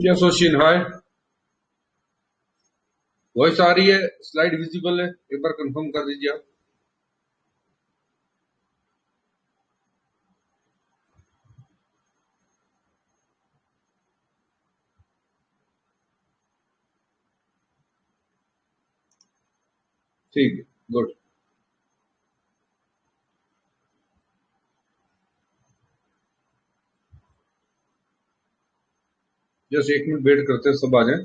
Yes ocean हाय। Voice आ रही है, slide visible है, एक बार कंफर्म कर दीजिए आप। ठीक है, गुड। जस्ट एक मिनट वेट करते हैं, सब आ जाए।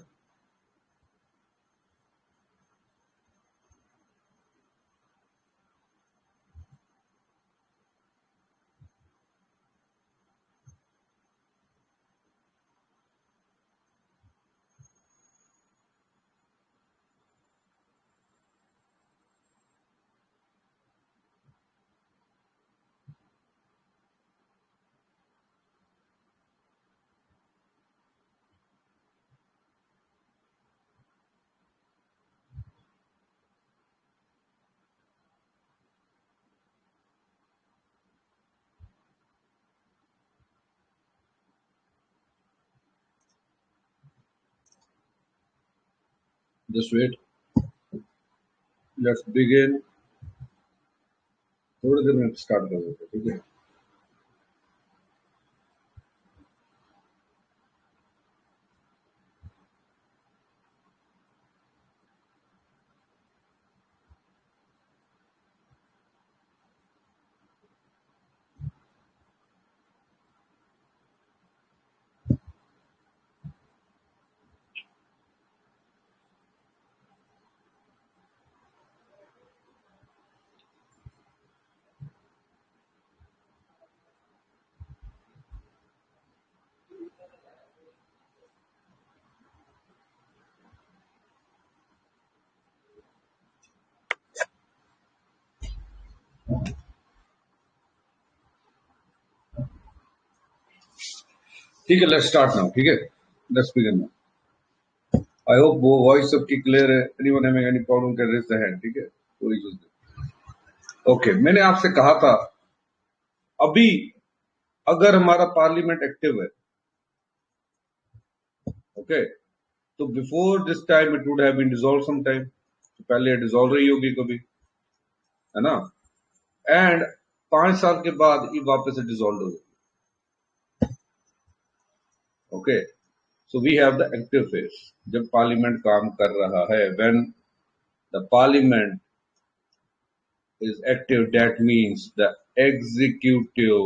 Just wait, let's begin. थोड़ी देर में स्टार्ट कर देते हैं, ठीक है। ठीक है, लेट्स स्टार्ट नाउ, ठीक है। Let's begin now. I hope वो वॉइस सबकी क्लियर है। Anyone having any problem can raise the hand, ठीक है। कोई यूज नहीं। ओके, मैंने आपसे कहा था अभी अगर हमारा पार्लियामेंट एक्टिव है, ओके, तो before this time it would have been dissolve some time. तो पहले डिसॉल्व रही होगी कभी, है ना। एंड 5 साल के बाद ये वापस से डिसॉल्व हो गई। Okay, so we have the active phase, जब पार्लियामेंट काम कर रहा है। When the parliament is active, that means the executive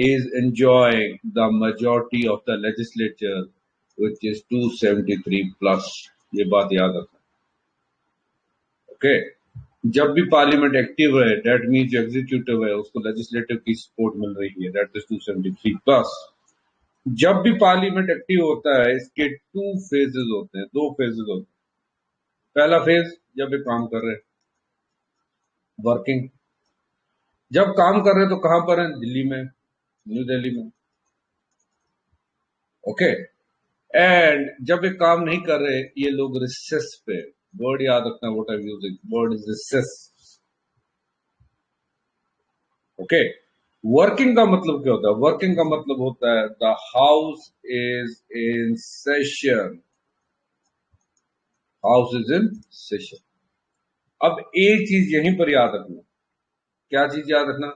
is enjoying the majority of the legislature, which is 273 plus। ये बात याद रखना, ओके। जब भी पार्लियामेंट एक्टिव है, दैट मीन्स जो एग्जीक्यूटिव है उसको लेजिस्लेटिव की सपोर्ट मिल रही है, दैट इज 273 प्लस। जब भी पार्लियामेंट एक्टिव होता है, इसके 2 फेजेस होते हैं, 2 फेजेस होते हैं। पहला फेज जब ये काम कर रहे हैं, वर्किंग। जब काम कर रहे हैं तो कहां पर है? दिल्ली में, न्यू दिल्ली में, ओके। एंड जब ये काम नहीं कर रहे, ये लोग रिसेस पे, वर्ड याद रखना, what I am using, word is recess, okay. Working का मतलब क्या होता है? वर्किंग का मतलब होता है the house is in session, house is in session. अब एक चीज यहीं पर याद रखना। क्या चीज याद रखना?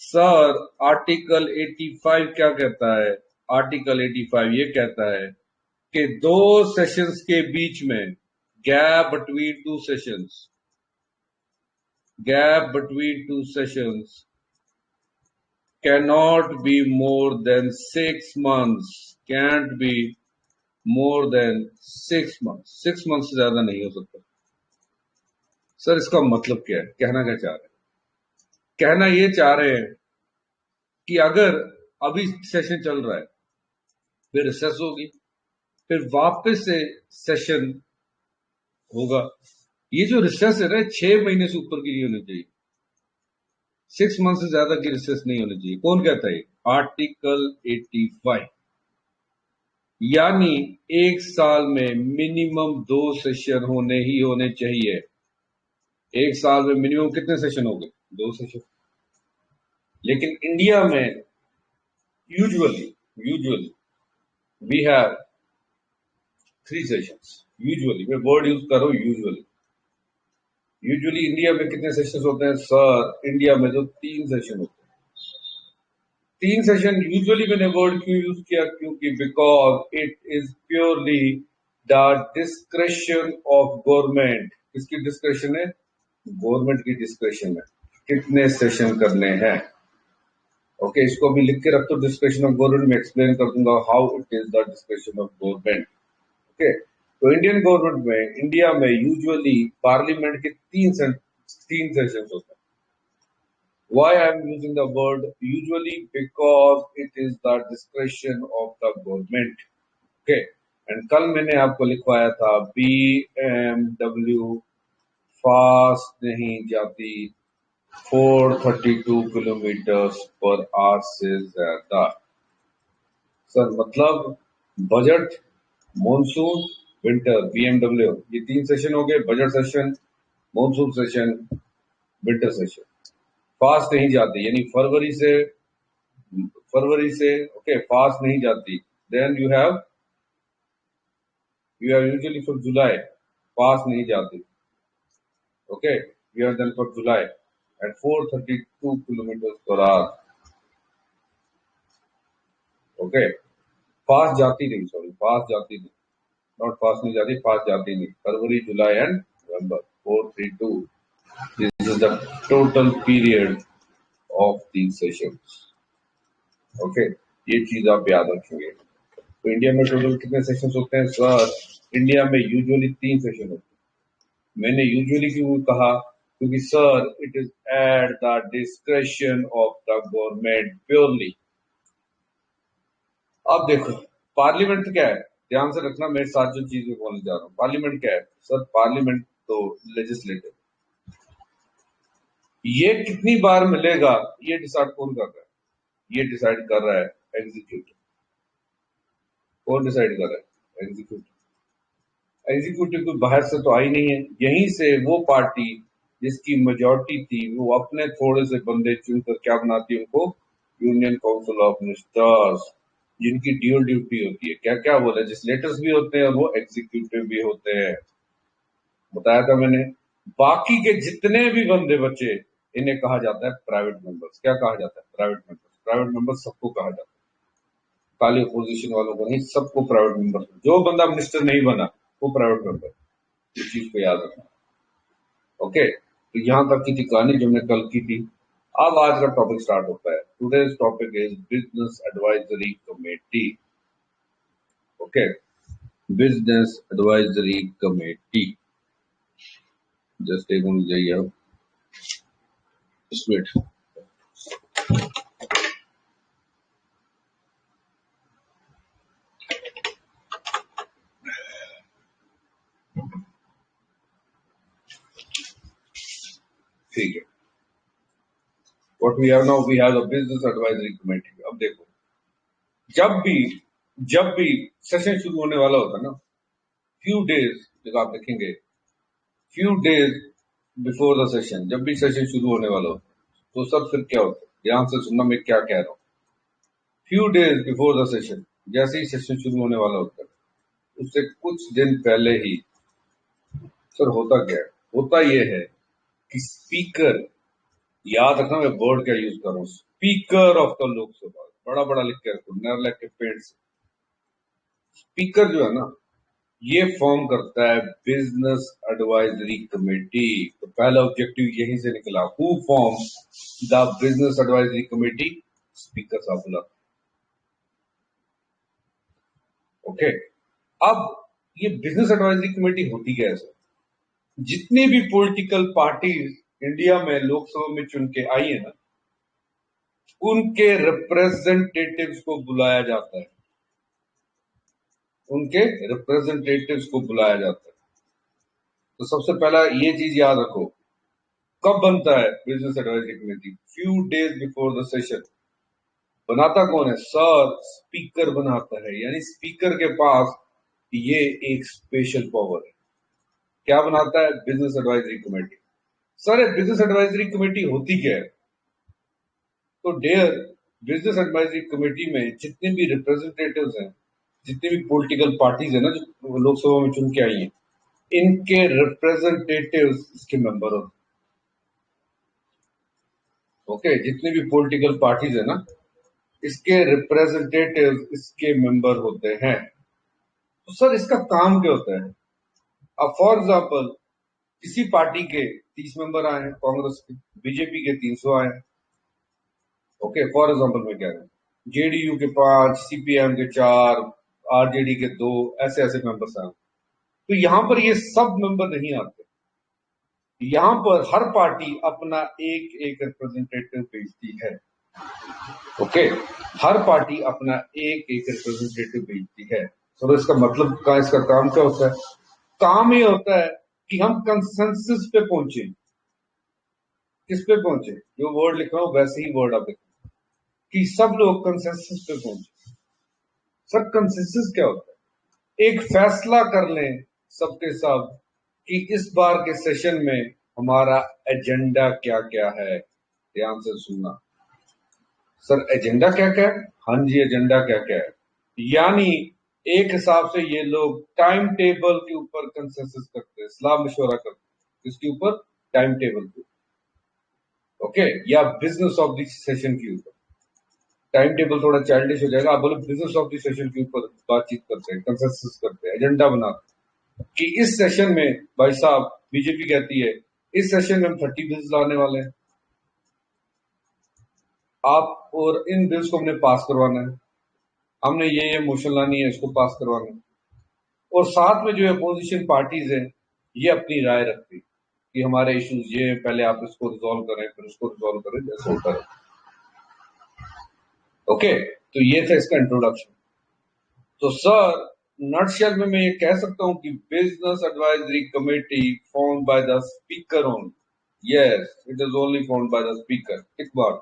सर, आर्टिकल 85 क्या कहता है? आर्टिकल 85 ये कहता है कि 2 सेशंस के बीच में, gap between 2 sessions, gap between 2 sessions cannot be more than 6 months, can't be more than 6 months, 6 months से ज्यादा नहीं हो सकता। सर, इसका मतलब क्या है? कहना क्या चाह रहे हैं? कहना ये चाह रहे हैं कि अगर अभी सेशन चल रहा है, फिर रिसेस होगी, फिर वापस से सेशन होगा। ये जो रिसेस है ना, 6 महीने से ऊपर की नहीं होनी चाहिए, 6 मंथ से ज्यादा की रिसेस नहीं होनी चाहिए। कौन कहता है? आर्टिकल 85। यानी एक साल में मिनिमम 2 सेशन होने ही होने चाहिए। एक साल में मिनिमम कितने सेशन हो गए? 2 सेशन। लेकिन इंडिया में usually we have 3 sessions usually, मैं वर्ड यूज कर रहा हूँ यूजुअली। यूजुअली इंडिया में कितने सेशंस होते हैं सर? इंडिया में जो 3 सेशन होते हैं। 3 सेशन यूजुअली मैंने वर्ड क्यों यूज किया? क्योंकि because it is purely the discretion of government. किसकी डिस्क्रेशन है? गवर्नमेंट की डिस्क्रेशन है कितने सेशन करने हैं। ओके, इसको भी लिख के रख दो, डिस्क्रेशन ऑफ गवर्नमेंट में एक्सप्लेन कर दूंगा how it is the discretion of government. Okay, तो इंडियन गवर्नमेंट में, इंडिया में यूजुअली पार्लियामेंट के तीन सेशंस होते हैं। Why I am using the word usually? Because it is the discretion of the government. Okay, and कल मैंने आपको लिखवाया था BMW फास्ट नहीं जाती 432 किलोमीटर पर आवर से ज्यादा। सर मतलब बजट, मॉनसून, विंटर, BMW, ये 3 सेशन हो गए। Budget session, monsoon session, winter session. Fast नहीं जाती यानी फरवरी से ओके फास्ट नहीं जाती। Then you have usually for July fast नहीं जाती। Okay, you have then for July at 432 kilometre per hour. Okay, fast जाती नहीं, सॉरी फास्ट जाती नहीं, नॉट फास्ट नहीं जाती, फास्ट जाती नहीं। February, July and November 432, this is the total period of these sessions. Okay, ये चीज आप याद रखेंगे। तो इंडिया में टोटल कितने सेशंस होते हैं सर? इंडिया में यूजुअली 3 सेशन होते हैं। मैंने यूजुअली क्यों कहा? क्योंकि sir it is at the discretion of the government purely. अब देखो पार्लियामेंट क्या है, ध्यान से रखना मेरे साथ जो चीज में बोलने जा रहा हूँ। पार्लियामेंट क्या है सर? पार्लियामेंट तो लेजिस्लेटिव, ये कितनी बार मिलेगा ये डिसाइड कौन कर रहा है? ये डिसाइड कर रहा है एग्जीक्यूटिव। कौन डिसाइड कर रहा है? एग्जीक्यूटिव। एग्जीक्यूटिव कोई बाहर से तो आई नहीं है, यहीं से वो पार्टी जिसकी मेजोरिटी थी वो अपने थोड़े से बंदे चुनकर क्या बनाती है? उनको यूनियन काउंसिल ऑफ मिनिस्टर्स, जिनकी ड्यूल ड्यूटी होती है। क्या क्या? वो लेजिस्लेटर्स भी होते हैं और वो एग्जीक्यूटिव भी होते हैं, बताया था मैंने। बाकी के जितने भी बंदे बचे इन्हें कहा जाता है प्राइवेट मेंबर्स। क्या कहा जाता है? Private members. प्राइवेट मेंबर्स सबको कहा जाता है, खाली अपोजिशन वालों को नहीं, सबको प्राइवेट मेंबर। जो बंदा मिनिस्टर नहीं बना वो प्राइवेट मेंबर। इस चीज को याद रखना। ओके, तो यहां तक की थी कहानी जो हमने कल की थी। अब आज का टॉपिक स्टार्ट होता है। Today's topic is business advisory committee. Okay, business advisory committee. Just एक मिनट जाइए आप, स्पीड। ठीक है, what we have now, we have the business advisory committee. अब देखो, जब भी सेशन शुरू होने वाला होता है ना, फ्यू डेज, जब आप देखेंगे few days before the session, जब भी सेशन शुरू होने वाला होता है तो सब फिर क्या होता है? ध्यान से सुनना मैं क्या कह रहा हूँ। Few days before the session, जैसे ही सेशन शुरू होने वाला होता है उससे कुछ दिन पहले ही सर होता क्या है? होता यह है कि स्पीकर, याद रखना मैं वर्ड क्या यूज कर रहा हूँ, स्पीकर ऑफ द लोकसभा, बड़ा बड़ा लिख के रखो, नर के पेड़ से। स्पीकर जो है ना, ये फॉर्म करता है बिजनेस एडवाइजरी कमेटी। तो पहला ऑब्जेक्टिव यहीं से निकला। Who form the business advisory committee? Speaker साहब बुलाते। ओके, अब ये बिजनेस एडवाइजरी कमेटी होती क्या है सर? जितनी भी पॉलिटिकल पार्टीज इंडिया में लोकसभा में चुन के आई है ना, उनके रिप्रेजेंटेटिव्स को बुलाया जाता है, उनके रिप्रेजेंटेटिव्स को बुलाया जाता है। तो सबसे पहला ये चीज याद रखो, कब बनता है business advisory committee? Few days before the session. बनाता कौन है सर? स्पीकर बनाता है, यानी स्पीकर के पास ये एक स्पेशल पावर है। क्या बनाता है? Business advisory committee. सर ये बिजनेस एडवाइजरी कमेटी होती क्या है? तो डेयर, बिजनेस एडवाइजरी कमेटी में जितने भी रिप्रेजेंटेटिव्स हैं, जितनी भी पॉलिटिकल पार्टीज है ना जो लोकसभा में चुन के आई है, इनके रिप्रेजेंटेटिव्स इसके मेंबर होते हैं। ओके, जितनी भी पॉलिटिकल पार्टीज है ना, इसके रिप्रेजेंटेटिव्स इसके मेंबर होते हैं। तो सर इसका काम क्या होता है? अब फॉर एग्जाम्पल किसी पार्टी के 30 मेंबर आए हैं, कांग्रेस के, बीजेपी के 300 आए हैं। ओके, फॉर एग्जाम्पल मैं कह रहा हूँ, जेडीयू के 5, सीपीएम के 4, आरजेडी के 2, ऐसे ऐसे मेंबर्स आए। तो यहां पर ये सब मेंबर नहीं आते, यहां पर हर पार्टी अपना एक एक रिप्रेजेंटेटिव भेजती है। ओके, हर पार्टी अपना एक एक रिप्रेजेंटेटिव भेजती है। तो इसका मतलब का इसका काम क्या होता है? काम ये होता है कि हम कंसेंसस पे पहुंचे। किस पे पहुंचे? जो वर्ड लिख रहा हूं वैसे ही वर्ड आप लिखें कि सब लोग कंसेंसस पे पहुंचे। सर कंसेंसस क्या होता है? एक फैसला कर लें सबके सब कि इस बार के सेशन में हमारा एजेंडा क्या क्या है। ध्यान से सुनना। सर एजेंडा क्या क्या है? हाँ जी, एजेंडा क्या क्या है, यानी एक हिसाब से ये लोग टाइम टेबल के ऊपर कंसेंसस करते हैं, सलाह मशवरा करते हैं। इसके ऊपर? टाइम टेबल के। ओके, या बिजनेस ऑफ द सेशन के ऊपर। टाइम टेबल थोड़ा चाइल्डिश हो जाएगा, आप बोले बिजनेस ऑफ द सेशन के ऊपर बातचीत करते हैं, कंसेंसस करते हैं, एजेंडा बनाते हैं कि इस सेशन में भाई साहब बीजेपी कहती है इस सेशन में हम 30 बिल्स लाने वाले हैं, आप और इन बिल्स को हमने पास करवाना है, हमने ये मोशन लानी है, इसको पास करवाना है। और साथ में जो अपोजिशन पार्टीज हैं ये अपनी राय रखती कि हमारे इश्यूज ये, पहले आप इसको रिजॉल्व करें फिर उसको रिजॉल्व करें, जैसे होता है। ओके, तो ये था इसका इंट्रोडक्शन। तो सर नटशेल में मैं ये कह सकता हूं कि business advisory committee formed by the speaker only. Yes, it is only formed by the speaker. एक बार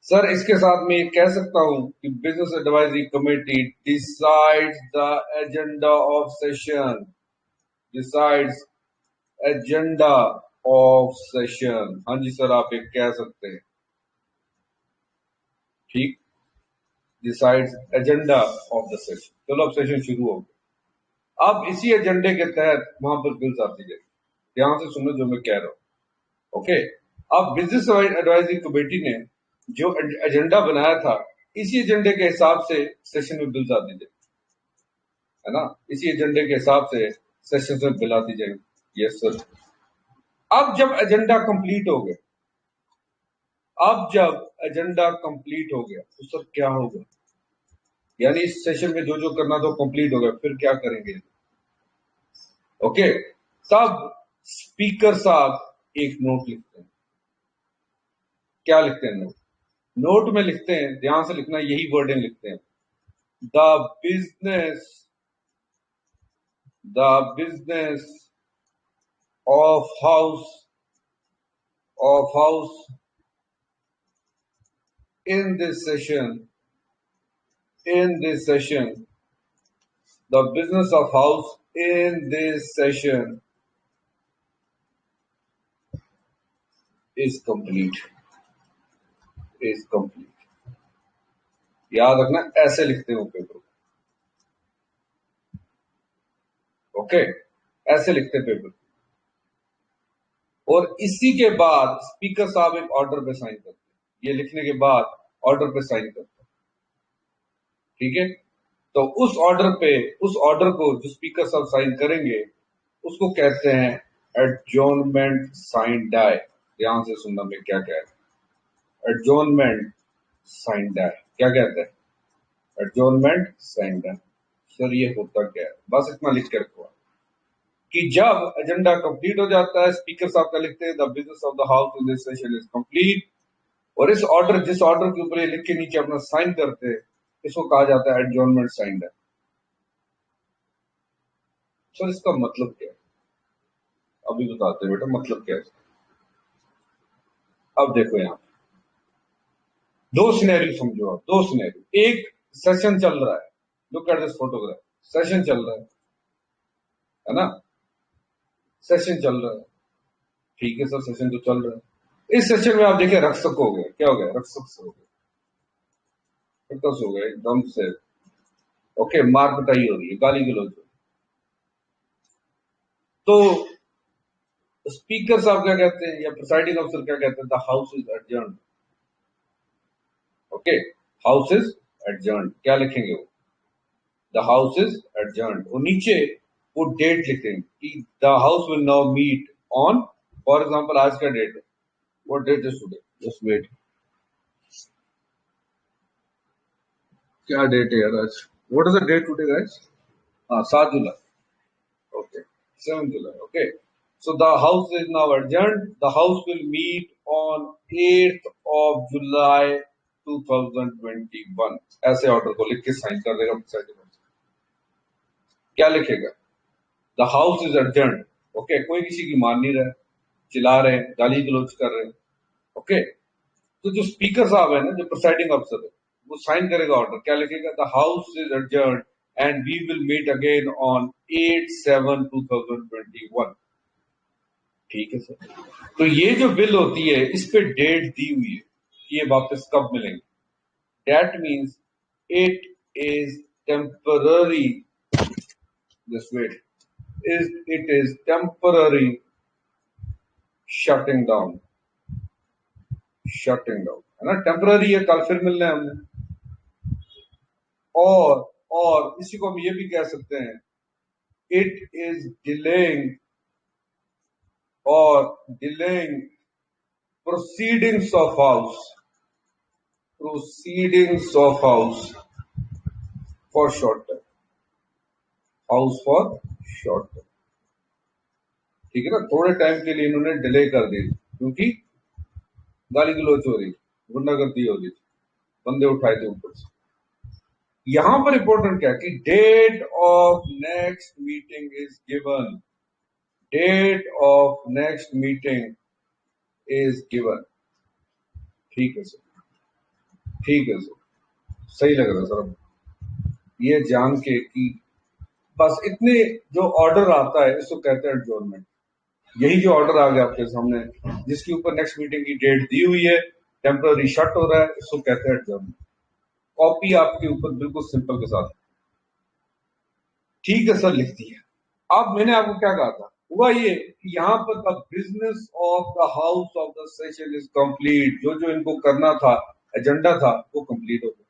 सर इसके साथ मैं ये कह सकता हूं कि business advisory committee decides the agenda of session, decides agenda of session. हाँ जी सर, आप एक कह सकते हैं, ठीक, decides agenda of the session. चलो अब सेशन शुरू हो गया। अब इसी एजेंडे के तहत वहां पर बिल्स आती जाएगी। ध्यान से सुनो जो मैं कह रहा हूं। ओके, अब बिजनेस एडवाइजरी कमेटी ने जो एजेंडा बनाया था, इसी एजेंडे के हिसाब से सेशन में बिल्स आती जाएगी, है ना? इसी एजेंडे के हिसाब से सेशन में बिल आती जाएगी। Yes sir. अब जब एजेंडा कंप्लीट हो गया, अब जब एजेंडा कंप्लीट हो गया तो सर क्या होगा? यानी इस सेशन में जो जो करना था कंप्लीट हो गया, फिर क्या करेंगे? ओके, तब स्पीकर साहब एक नोट लिखते हैं। क्या लिखते हैं? नोट। नोट में लिखते हैं, ध्यान से लिखना, यही वर्डिंग लिखते हैं, the business the business of house in this session the business of house in this session is complete। याद रखना, ऐसे लिखते हो पेपर। ओके, ऐसे लिखते पेपर। और इसी के बाद स्पीकर साहब एक ऑर्डर पे साइन करते हैं। ये लिखने के बाद ऑर्डर पे साइन करते हैं, ठीक है? तो उस ऑर्डर को जो स्पीकर साहब साइन करेंगे उसको कहते हैं एडजॉर्नमेंट साइन डाई। ध्यान से सुनना मैं क्या कह रहा हूं। एडजॉर्नमेंट साइन डाई क्या कहते हैं? Adjournment sine die. सर ये होता क्या है? बस इतना लिख के रखो कि जब एजेंडा कंप्लीट हो जाता है, स्पीकर साहब का लिखते हैं the business of the house in this session is complete, और जिस ऑर्डर के ऊपर ये लिख के नीचे अपना साइन करते हैं, इसको कहा जाता है एडजॉर्नमेंट साइन डाई। सर इसका मतलब क्या है? अभी बताते हैं बेटा, मतलब क्या है। अब देखो यहाँ दो सिनेरियो समझो आप, दो सिनेरियो। एक सेशन चल रहा है, look at this photograph, session चल रहा है ना? सेशन चल रहा है, ठीक है सर, सेशन तो चल रहा है। इस सेशन में आप देखिए रक्षक हो गए, क्या हो गया? रक्षक हो गए, हो गए एकदम से। ओके, मारपिटाई हो रही है, गाली गलौज हो रही है। तो स्पीकर साहब क्या कहते हैं या प्रिसाइडिंग अफसर क्या कहते हैं, the house is adjourned. Okay, house is adjourned, क्या लिखेंगे वो, द हाउस इज एडजर्न्ड, और नीचे वो डेट लिखेंगे कि the house will now meet on, for example आज का डेट है, what date is today, just wait, क्या डेट है यार आज, what is the date today guys, हाँ 7 जुलाई, okay, 7th July, okay. So the house is now adjourned. The house will meet on 8th of July 2021. ऐसे order को लिख के sign कर देगा प्रेसिडेंट। क्या लिखेगा, the house is adjourned. Okay, कोई किसी की मान नहीं रहा है, चिल्ला रहे हैं, गाली गलौज कर रहे हैं। ओके, तो जो स्पीकर साहब है ना, जो प्रेसिडिंग अफसर है, वो साइन करेगा ऑर्डर, क्या लिखेगा, the house is adjourned and we will meet again on 8/7/2021। ठीक है सर। तो ये जो बिल होती है इस पे डेट दी हुई है कि ये वापस कब मिलेंगे, that means it is temporary, just wait, it is temporary shutting down, है ना, टेम्पररी है, कल फिर मिलना है हमने। और इसी को हम ये भी कह सकते हैं, it is delaying or delaying proceedings of house for short term, house for short term, ठीक है ना, थोड़े टाइम के लिए इन्होंने डिले कर दी क्योंकि गाली गलौज हो रही, गुंडागर्दी हो रही, बंदे उठाए थे ऊपर से। यहां पर इंपॉर्टेंट क्या है कि date of next meeting is given, date of next meeting is given, ठीक है सर, ठीक है सर, सही लग रहा है सर, ये जान के कि बस इतने जो ऑर्डर आता है इसको कहते हैं एडजॉर्नमेंट। यही जो ऑर्डर आ गया आपके सामने जिसके ऊपर नेक्स्ट मीटिंग की डेट दी हुई है, टेम्पररी शट हो रहा है, इसको कहते हैं एडजॉर्नमेंट। कॉपी आपके ऊपर बिल्कुल सिंपल के साथ, ठीक है सर, लिख दिया। अब मैंने आपको क्या कहा था, हुआ ये कि यहाँ पर the business of the house of the session is complete, जो जो इनको करना था, एजेंडा था, वो कंप्लीट हो गया।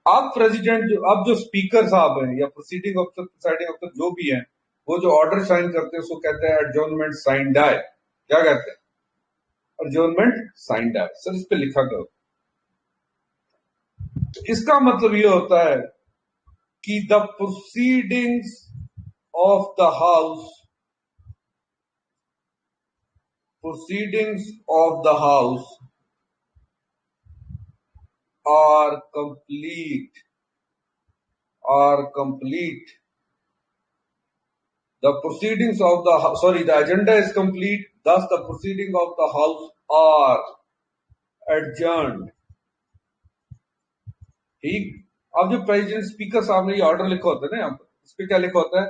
अब प्रेसिडेंट अब जो स्पीकर साहब हैं या प्रोसीडिंग अफसर, प्रिसाइडिंग अफसर जो भी हैं, वो जो ऑर्डर साइन करते हैं उसको कहते हैं एडजॉर्नमेंट साइन डाई। क्या कहते हैं, एडजॉर्नमेंट साइन डाई। सर इस पे लिखा करो, इसका मतलब ये होता है कि the proceedings of the house, are complete, the proceedings of the the agenda is complete, thus the proceeding of the house are adjourned। ठीक, अब जो प्रेसिडेंट स्पीकर साहब ने ये ऑर्डर लिखा होता है ना, यहाँ पर इस पे क्या लिखा होता है,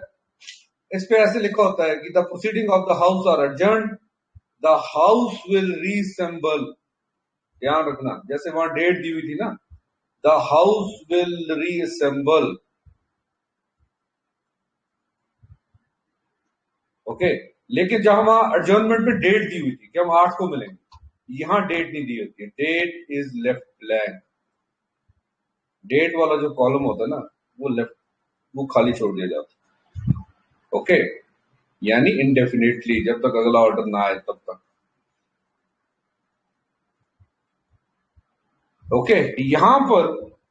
इस पे ऐसे लिखा होता है कि the proceeding of the house are adjourned, the house will reassemble. ध्यान रखना, जैसे वहां डेट दी हुई थी ना, the house will reassemble, okay. लेकिन जहां वहां एडजर्नमेंट में डेट दी हुई थी कि हम 8 को मिलेंगे, यहां डेट नहीं दी होती है, date is left blank. Date वाला जो कॉलम होता है ना, वो खाली छोड़ दिया जाता है, ओके, यानी इनडेफिनेटली, जब तक अगला ऑर्डर ना आए तब तक, ओके। यहां पर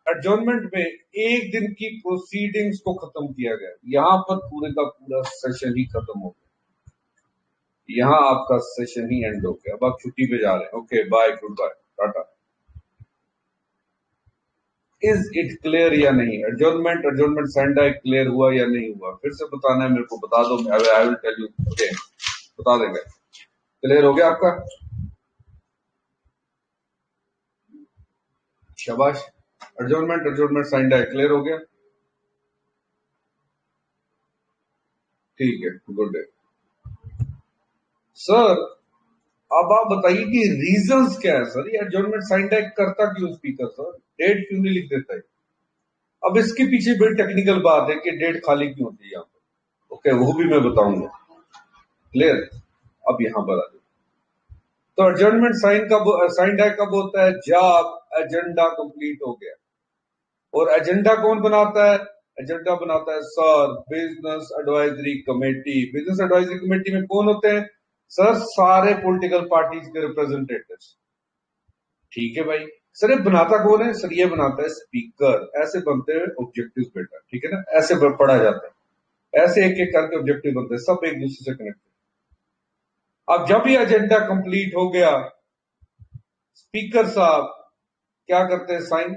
एडजर्नमेंट में एक दिन की प्रोसीडिंग्स को खत्म किया गया, यहां पर पूरे का पूरा सेशन ही खत्म हो गया, यहां आपका सेशन ही एंड हो गया, अब आप छुट्टी पे जा रहे हैं, okay bye, good bye, tata. Is it clear या नहीं, एडजर्नमेंट साइन डाई क्लियर हुआ या नहीं हुआ, फिर से बताना है मेरे को, बता दो, I will tell you, okay, बता देंगे। क्लियर हो गया आपका, शाबाश। एडजर्नमेंट साइन डाई क्लियर हो गया, ठीक है, गुड डे सर। अब आप बताइए कि रीजंस क्या है सर, ये एडजर्नमेंट साइन डाई करता क्यों स्पीकर सर, डेट क्यों नहीं लिख देता है, अब इसके पीछे बड़ी टेक्निकल बात है कि डेट खाली क्यों होती है यहाँ पर। ओके, वो भी मैं बताऊंगा। क्लियर? अब यहाँ पर आ जाओ। तो एडजर्नमेंट साइन है कब होता है? जब एजेंडा कंप्लीट हो गया। और एजेंडा कौन बनाता है? एजेंडा बनाता है sir business advisory committee. Business advisory committee में कौन होते हैं? सर सारे पॉलिटिकल पार्टीज के रिप्रेजेंटेटिव्स। ठीक है भाई। सर ये बनाता कौन है? सर ये बनाता है स्पीकर। ऐसे बनते हैं ऑब्जेक्टिव्स बेटा, ठीक है ना? ऐसे पढ़ा जाता है, ऐसे एक एक करके ऑब्जेक्टिव बनते हैं, सब एक दूसरे से कनेक्टेड। अब जब ये एजेंडा कंप्लीट हो गया, स्पीकर साहब क्या करते हैं? साइन।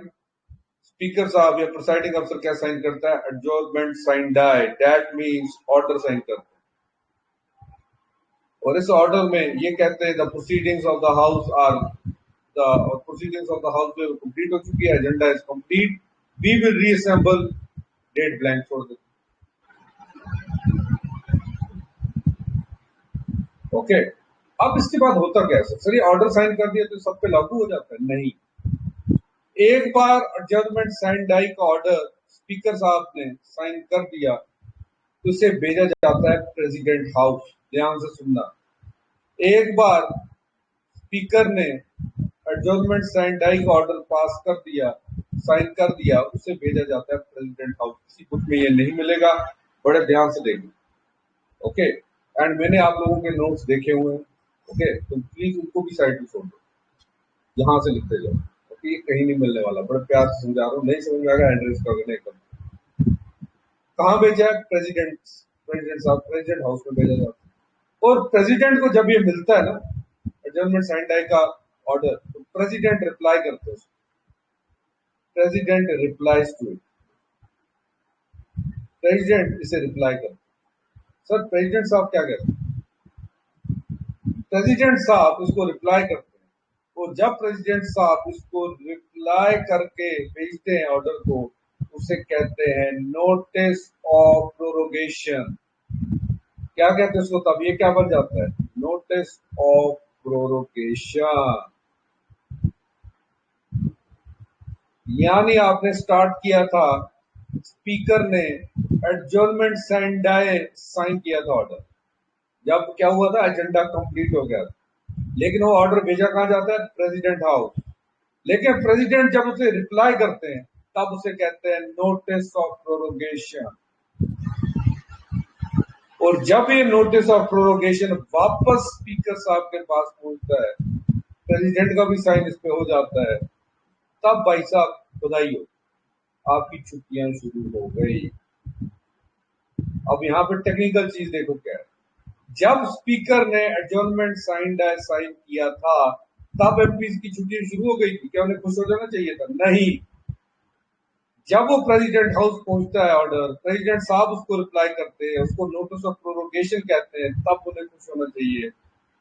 स्पीकर साहब या प्रिसाइडिंग अफसर क्या साइन करता है? Adjournment sine die, that means order sign करते हैं। और इस ऑर्डर में ये कहते हैं the proceedings of the house are the proceedings of the house में कंप्लीट हो चुकी है, agenda is complete, we will reassemble, date blank छोड़ देते। ओके, अब इसके बाद होता क्या है? सर ये ऑर्डर साइन कर दिया तो सब पे लागू हो जाता है? नहीं। एक बार एडजर्नमेंट साइन डाई का ऑर्डर स्पीकर साहब ने साइन कर दिया तो उसे भेजा जाता है प्रेसिडेंट हाउस। ध्यान से सुनना, एक बार स्पीकर ने एडजर्नमेंट साइन डाई का ऑर्डर पास कर दिया, साइन कर दिया, उसे भेजा जाता है प्रेसिडेंट हाउस। किसी बुक में ये नहीं मिलेगा, बड़े ध्यान से देखिए। ओके, एंड मैंने आप लोगों के नोट्स देखे हुए हैं। ओके, तो प्लीज उनको भी साइड में छोड़ दो, यहां से लिखते जाओ। ओके, कहीं नहीं मिलने वाला, बड़े प्यार से समझा रहा हूँ, नहीं समझ में आएगा एड्रेस का एकदम। कहाँ भेजा है? प्रेसिडेंट साहब, प्रेसिडेंट हाउस में भेजा जाता है। और प्रेसिडेंट को जब ये मिलता है ना एडजर्नमेंट साइन डाई का ऑर्डर, तो प्रेसिडेंट रिप्लाई करते हैं, president replies to it. President इसे रिप्लाई करते हैं। सर प्रेसिडेंट साहब क्या कहते हैं? प्रेसिडेंट साहब इसको रिप्लाई करते हैं। और जब प्रेसिडेंट साहब इसको रिप्लाई करके भेजते हैं ऑर्डर को, उसे कहते हैं नोटिस ऑफ प्रोरोगेशन। क्या कहते हैं उसको? तब ये क्या बन जाता है? Notice of prorogation. यानी आपने स्टार्ट किया था, स्पीकर ने एडजर्नमेंट साइन डाई साइन किया था ऑर्डर, जब क्या हुआ था? एजेंडा कंप्लीट हो गया, लेकिन वो ऑर्डर भेजा कहां जाता है? President house. लेकिन प्रेसिडेंट जब उसे रिप्लाई करते हैं तब उसे कहते हैं नोटिस ऑफ प्रोरोगेशन। और जब ये नोटिस ऑफ प्रोरोगेशन वापस स्पीकर साहब के पास पहुंचता है, प्रेसिडेंट का भी साइन इस पे हो जाता है, तब भाई साहब बधाई हो, आपकी छुट्टियां शुरू हो गई। अब यहाँ पर टेक्निकल चीज देखो क्या है। जब स्पीकर ने एडजर्नमेंट साइन किया था, तब एमपीज की छुट्टी शुरू हो गई थी। क्या उन्हें खुश हो जाना चाहिए था? नहीं। जब वो प्रेसिडेंट हाउस पहुंचता है ऑर्डर, प्रेसिडेंट साहब उसको रिप्लाई करते हैं, उसको नोटिस ऑफ प्रोरोगेशन कहते हैं, तब उन्हें खुश होना चाहिए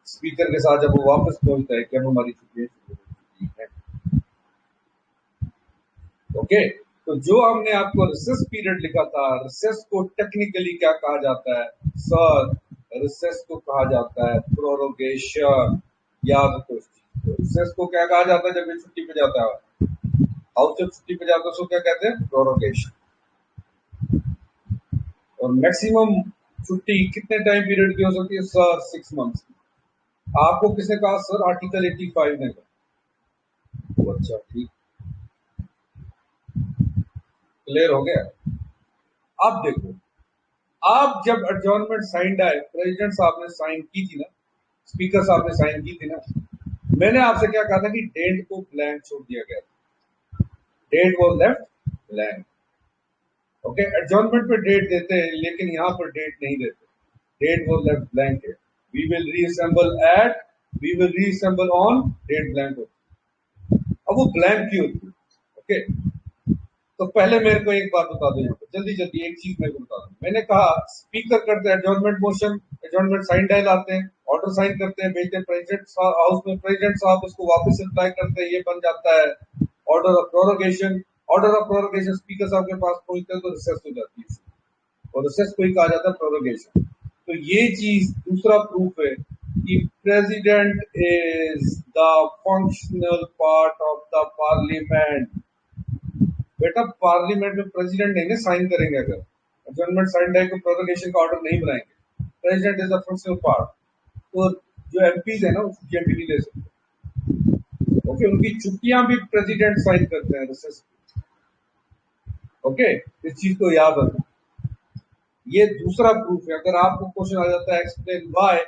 स्पीकर के साथ जब वो वापस पहुंचता है कि अब हमारी छुट्टियां शुरू हो चुकी है। ओके, तो जो हमने आपको रिसेस पीरियड लिखा था, रिसेस को टेक्निकली क्या कहा जाता है? सर रिसेस को कहा जाता है प्रोरोगेशन। याद रखो, रिसेस को क्या कहा जाता है? जब ये छुट्टी पे जाता है हाउस, जब छुट्टी पे जाता है उसको क्या कहते हैं? प्रोरोगेशन। और मैक्सिमम छुट्टी कितने टाइम पीरियड की हो सकती है? सर 6 मंथ्स की। आपको किसने कहा? सर आर्टिकल 85 ने कहा। तो अच्छा, ठीक, क्लियर हो गया। अब देखो, आप जब एडजर्नमेंट साइन आए, प्रेसिडेंट साहब ने साइन की थी ना, स्पीकर साहब ने साइन की थी ना, मैंने आपसे क्या कहा था कि डेट को ब्लैंक छोड़ दिया गया, date was left blank. Okay, adjournment पे डेट देते हैं लेकिन यहाँ पर डेट नहीं देते, डेट वॉज लेफ्ट ब्लैंक है। We will reassemble at, we will reassemble on, date blank होती है। अब वो ब्लैंक क्यों होती है? ओके, तो पहले मेरे को एक बात बता दो यहाँ पर, जल्दी जल्दी एक चीज मेरे को बता दो। मैंने कहा स्पीकर करते हैं adjournment motion, adjournment sine die लाते हैं, ऑर्डर साइन करते हैं, भेजते हैं प्रेसिडेंट हाउस में, प्रेसिडेंट साहब उसको वापस रिप्लाई करते हैं, ये बन जाता है order of prorogation. Order of prorogation speaker साहब के पास पहुंचते हैं तो रिसेस हो जाती है, और रिसेस को ही कहा जाता है प्रोरोगेशन। तो ये चीज दूसरा प्रूफ है कि president is the functional part of the parliament. बेटा पार्लियामेंट में प्रेसिडेंट नहीं ना साइन करेंगे, अगर एडजर्नमेंट साइन है तो प्रोरोगेशन का ऑर्डर नहीं बनाएंगे। President is the functional part, तो जो एमपीज है ना वो छुट्टियां भी नहीं ले सकते। ओके, उनकी छुट्टियां भी प्रेसिडेंट साइन करते हैं रिसेस। ओके, इस चीज को याद रखना। ये दूसरा प्रूफ है। अगर आपको क्वेश्चन आ जाता है explain why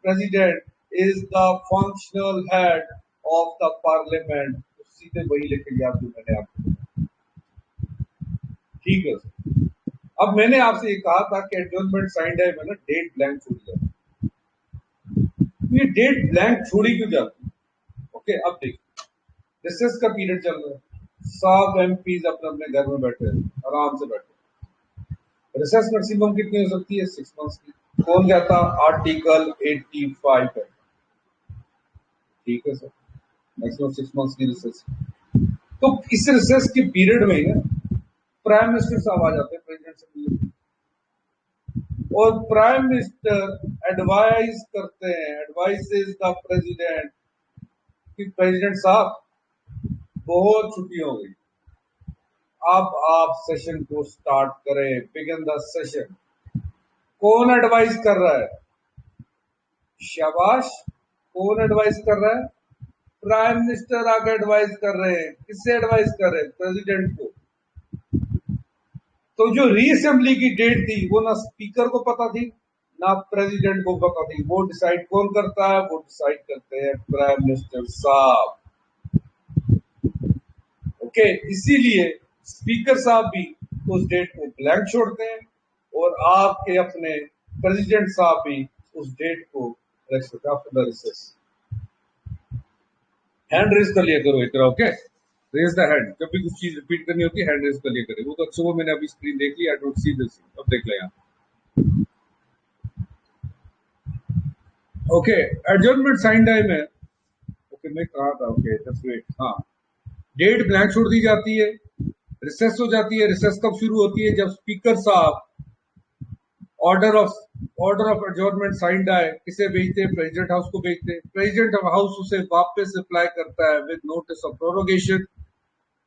president is the functional head of the parliament, तो सीधे वही लेके गया जो मैंने आपको। ठीक है सर। अब मैंने आपसे ये कहा था कि एडजर्नमेंट साइंड है, मैंने डेट ब्लैंक छोड़ दिया। ये डेट ब्लैंक छोड़ी क्यों जाती है? ओके, अब देखिए, रिसेस का पीरियड चल रहा है, सब एमपीज अपने अपने घर में बैठे हैं, आराम से बैठे। रिसेस मैक्सिमम कितनी हो सकती है? 6 मंथ्स की। कौन कहता? आर्टिकल 85 है। ठीक है सर, मैक्सिमम 6 मंथ्स की रिसेस। तो इस रिसेस के पीरियड में ही ना प्राइम मिनिस्टर साहब आ जाते हैं प्रेसिडेंट से मिलने, और प्राइम मिनिस्टर एडवाइज करते हैं, एडवाइजेस द प्रेसिडेंट कि प्रेसिडेंट साहब बहुत छुट्टी हो गई, अब आप सेशन को स्टार्ट करें, बिगिन द सेशन। कौन एडवाइस कर रहा है? शाबाश, कौन एडवाइस कर रहा है? प्राइम मिनिस्टर आके एडवाइस कर रहे हैं। किससे एडवाइस कर रहे हैं? प्रेसिडेंट को। तो जो रीअसेंबली की डेट थी वो ना स्पीकर को पता थी ना प्रेसिडेंट को पता थी। वो डिसाइड कौन करता है? वो डिसाइड करते हैं प्राइम मिनिस्टर साहब। ओके, इसीलिए स्पीकर साहब भी उस डेट को ब्लैंक छोड़ते हैं और आपके अपने प्रेसिडेंट साहब भी उस डेट को रख सकते after the recess. Hand raise कर लिया करो इतना। Okay, raise the hand. जब भी कुछ चीज रिपीट करनी होती है हैंड रेज कर लिया करें। वो तो अच्छा, वो मैंने अभी स्क्रीन देख ली, आई डोंट सी दिस। अब देख ले यहाँ। ओके, एडजर्नमेंट साइन टाइम है। ओके, मैं कहा था। Okay, just wait. हाँ, डेट ब्लैंक छोड़ दी जाती है, रिसेस हो जाती है। रिसेस कब शुरू होती है? जब स्पीकर साहब ऑर्डर ऑफ एडजर्नमेंट साइंड आए, किसे भेजते हैं? प्रेसिडेंट हाउस को भेजते हैं। प्रेसिडेंट हाउस उसे वापस रिप्लाई करता है विद नोटिस ऑफ प्रोरोगेशन,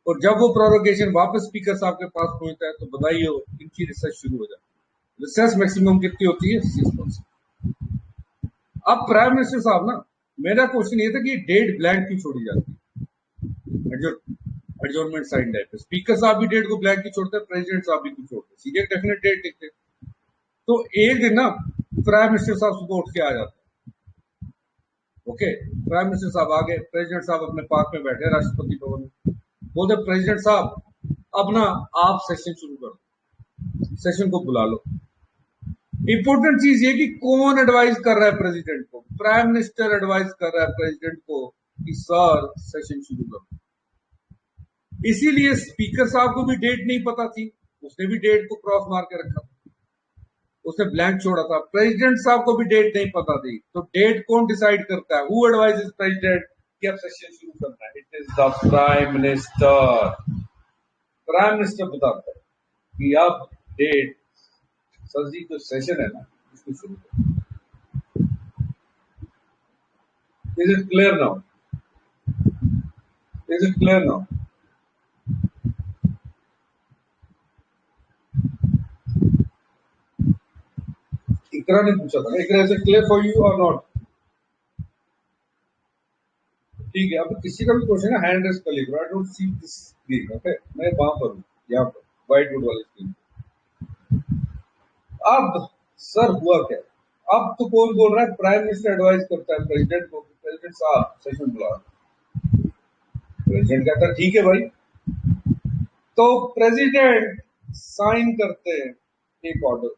और जब वो प्रोरोगेशन वापस स्पीकर साहब के पास पहुंचता है तो बधाई हो, इनकी रिसर्च शुरू हो जाती है। रिसर्च मैक्सिमम कितनी होती है? 6 मंथ्स। अब प्राइम मिनिस्टर साहब ना, मेरा क्वेश्चन ये था कि डेट ब्लैंक क्यों छोड़ी जाती है एडजर्नमेंट साइन है? स्पीकर साहब भी डेट को ब्लैंक क्यों छोड़ते हैं? प्रेसिडेंट साहब भी क्यों छोड़ते हैं? सीधे डेफिनेट डेट लिखते हैं। तो एक दिन ना प्राइम मिनिस्टर साहब सुबह उठ के आ जाते हैं। ओके, प्राइम मिनिस्टर साहब आ गए, प्रेसिडेंट साहब अपने पार्क में बैठे राष्ट्रपति भवन में। बोलते प्रेसिडेंट साहब अब ना आप सेशन शुरू कर दो, सेशन को बुला लो। इंपॉर्टेंट चीज ये कि कौन एडवाइस कर रहा है प्रेसिडेंट को? प्राइम मिनिस्टर एडवाइस कर रहा है प्रेसिडेंट को कि सर सेशन शुरू करो। इसीलिए स्पीकर साहब को भी डेट नहीं पता थी, उसने भी डेट को क्रॉस मार के रखा, उसने ब्लैंक छोड़ा था। प्रेसिडेंट साहब को भी डेट नहीं पता थी, तो डेट कौन डिसाइड करता है? हु एडवाइजेस प्रेसिडेंट कि अब सेशन शुरू करना है? It is the prime minister. Prime minister बताता है कि अब डेट, सर जी जो सेशन है ना इसको शुरू करो। Is it clear now? Is it clear now? Iqra ने पूछा था, Iqra is it clear for you और नॉट? ठीक है, अब किसी का भी क्वेश्चन है हैंड रेज कर लीजिए। I don't see this screen. Okay, मैं वहां पर हूं, यहाँ पर व्हाइट बोर्ड वाली स्क्रीन। अब सर हुआ क्या? अब तो कौन बोल रहा है? प्राइम मिनिस्टर एडवाइस करता है प्रेसिडेंट को, प्रेसिडेंट साहब सेशन बुला। प्रेसिडेंट कहता है ठीक है भाई। तो प्रेसिडेंट साइन करते हैं एक ऑर्डर।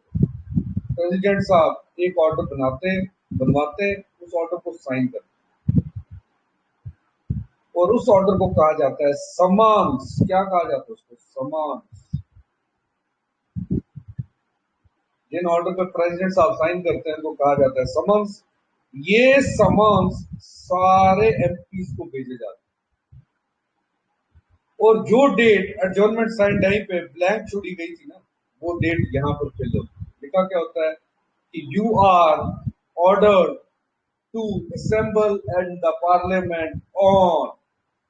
प्रेसिडेंट साहब एक ऑर्डर बनवाते, उस ऑर्डर को साइन करते, और उस ऑर्डर को कहा जाता है समन्स। क्या कहा जाता है उसको? समन्स। जिन ऑर्डर पर प्रेसिडेंट साहब साइन करते हैं उनको कहा जाता है समन्स। ये समन्स सारे एमपीज को भेजे जाते हैं, और जो डेट एडजर्नमेंट साइन टाइम पे ब्लैंक छोड़ी गई थी ना, वो डेट यहां पर फिल होती है। लिखा क्या होता है कि you are ordered to assemble at the parliament on,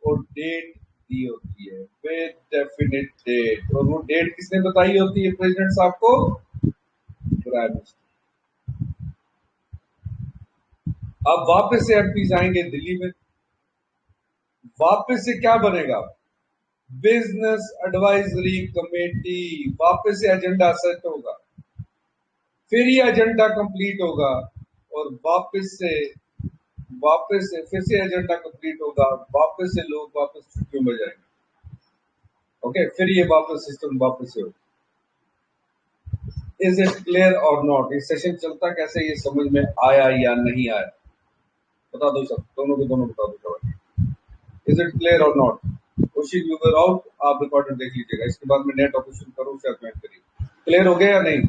और डेट दी होती है विद डेफिनेट डेट, और वो डेट किसने बताई होती है प्रेसिडेंट साहब को? Prime minister. अब वापस से एमपीज आएंगे दिल्ली में, वापस से क्या बनेगा? बिजनेस एडवाइजरी कमेटी, वापस से एजेंडा सेट होगा, फिर ये एजेंडा कंप्लीट होगा, और वापस से फिर से एजेंडा कंप्लीट होगा, वापस से लोग वापस छुट्टियों में जाएंगे। ओके, फिर ये वापस सिस्टम वापस से होगा। इज इट क्लियर और नॉट? ये सेशन चलता कैसे, ये समझ में आया या नहीं आया? बता दो सब, दोनों को दोनों बता दो। इज इट क्लियर और not? Question you were out, आप रिकॉर्डेड देख लीजिएगा, इसके बाद मैं नेट ऑपरेशन करूँ, उसे ज्वाइन करिए। क्लियर हो गया या नहीं?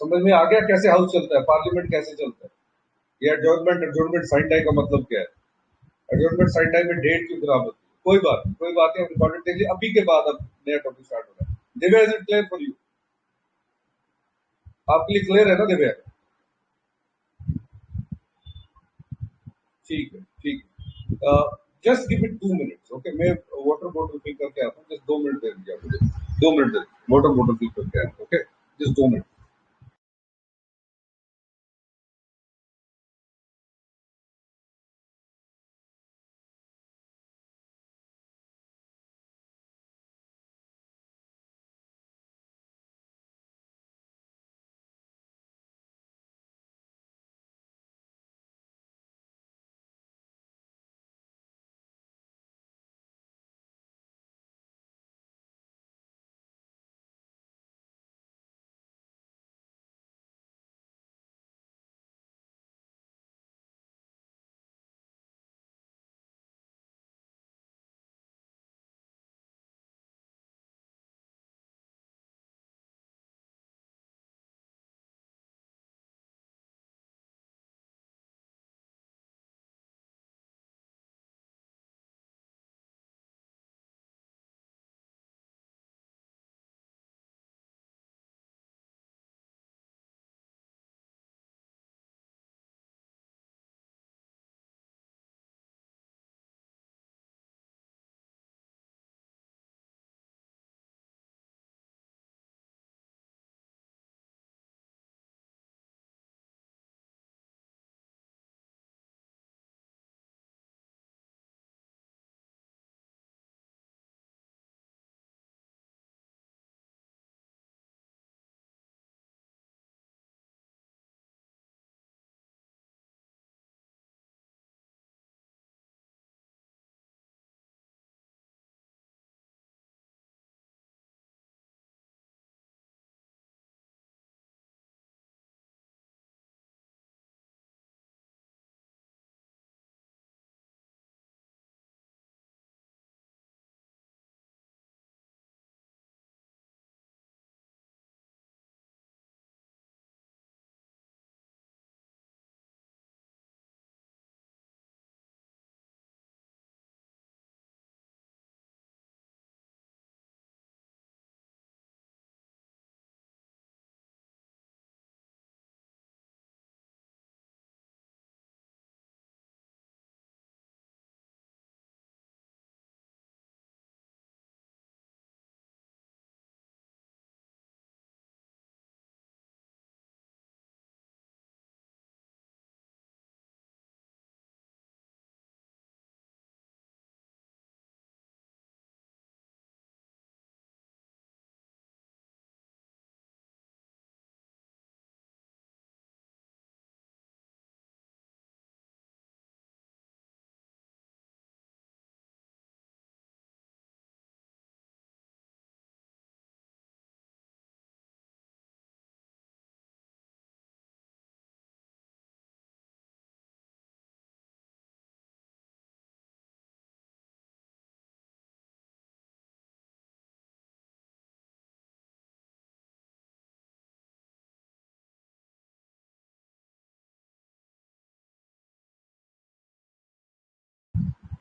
समझ में आ गया कैसे हाउस चलता है, पार्लियामेंट कैसे चलता है? ये एडजॉर्नमेंट साइन टाइम का मतलब क्या है? एडजॉर्नमेंट साइन टाइम में डेट क्यों खराब होती है? कोई बात नहीं, रिकॉर्डेड देख लीजिए अभी के बाद। अब नया टॉपिक स्टार्ट हो रहा है। Divya, is it clear for you? आपके लिए क्लियर है ना दिव्या? ठीक है, ठीक है। Just give it 2 minutes, okay? मैं वाटर बॉटल फिल करके आता हूँ, जस्ट 2 मिनट दे दीजिए मुझे, 2 मिनट दे, वाटर बॉटल फिल करके आता हूँ, ओके? Just 2 minute.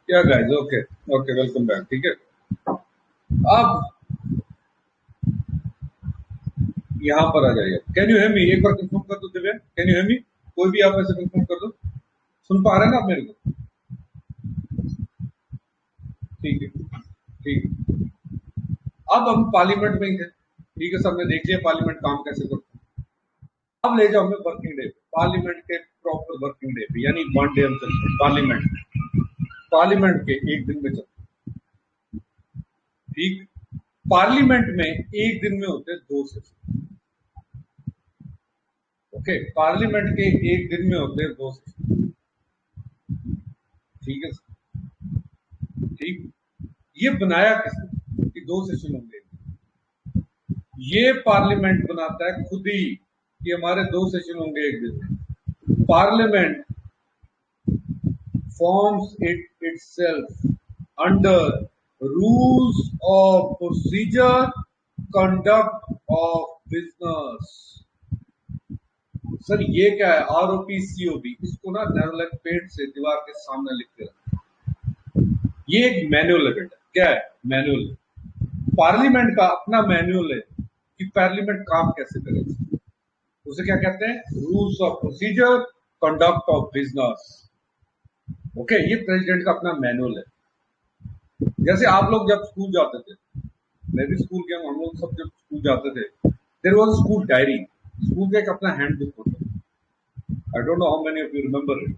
क्या guys, okay, okay, welcome back, ठीक है? आप यहाँ पर आ जाइए। Can you hear me? एक बार कंफर्म कर दो Divya, can you hear me? कोई भी आप ऐसे कंफर्म कर दो। सुन पा रहे हैं ना आप मेरे को? ठीक है, ठीक है। अब हम पार्लियामेंट में ही थे, ठीक है, सबने देख लिया पार्लियामेंट काम कैसे करता है। अब ले जाओ हमें वर्किंग डे, पार्लियामेंट के प्रॉपर वर्किंग डे पे, यानी वन डे हम चलते हैं पार्लियामेंट के एक दिन में चलते हैं, ठीक। पार्लियामेंट में एक दिन में होते हैं 2 सेशन, ओके, पार्लियामेंट के एक दिन में होते हैं 2 सेशन, ठीक है, ठीक। ये बनाया किसने कि 2 सेशन होंगे? ये पार्लियामेंट बनाता है खुद ही कि हमारे 2 सेशन होंगे एक दिन में। Parliament forms itself under rules of procedure, conduct of business। Sir ये क्या है? ROPCOB, इसको ना नेरोलैक पेंट से दीवार के सामने लिख के रखें। ये एक मैनुअल है बेटा, क्या है? मैनुअल। पार्लियामेंट का अपना मैनुअल है कि पार्लियामेंट काम कैसे करेगा। उसे क्या कहते हैं? Rules of procedure, conduct of business. Okay, ये प्रेसिडेंट का अपना मैनुअल है। जैसे आप लोग जब स्कूल जाते थे, मैं भी स्कूल गया हूं, हम लोग सब जब स्कूल जाते थे, there was a school diary, school का एक अपना हैंडबुक होता है। I don't know how many of you remember it.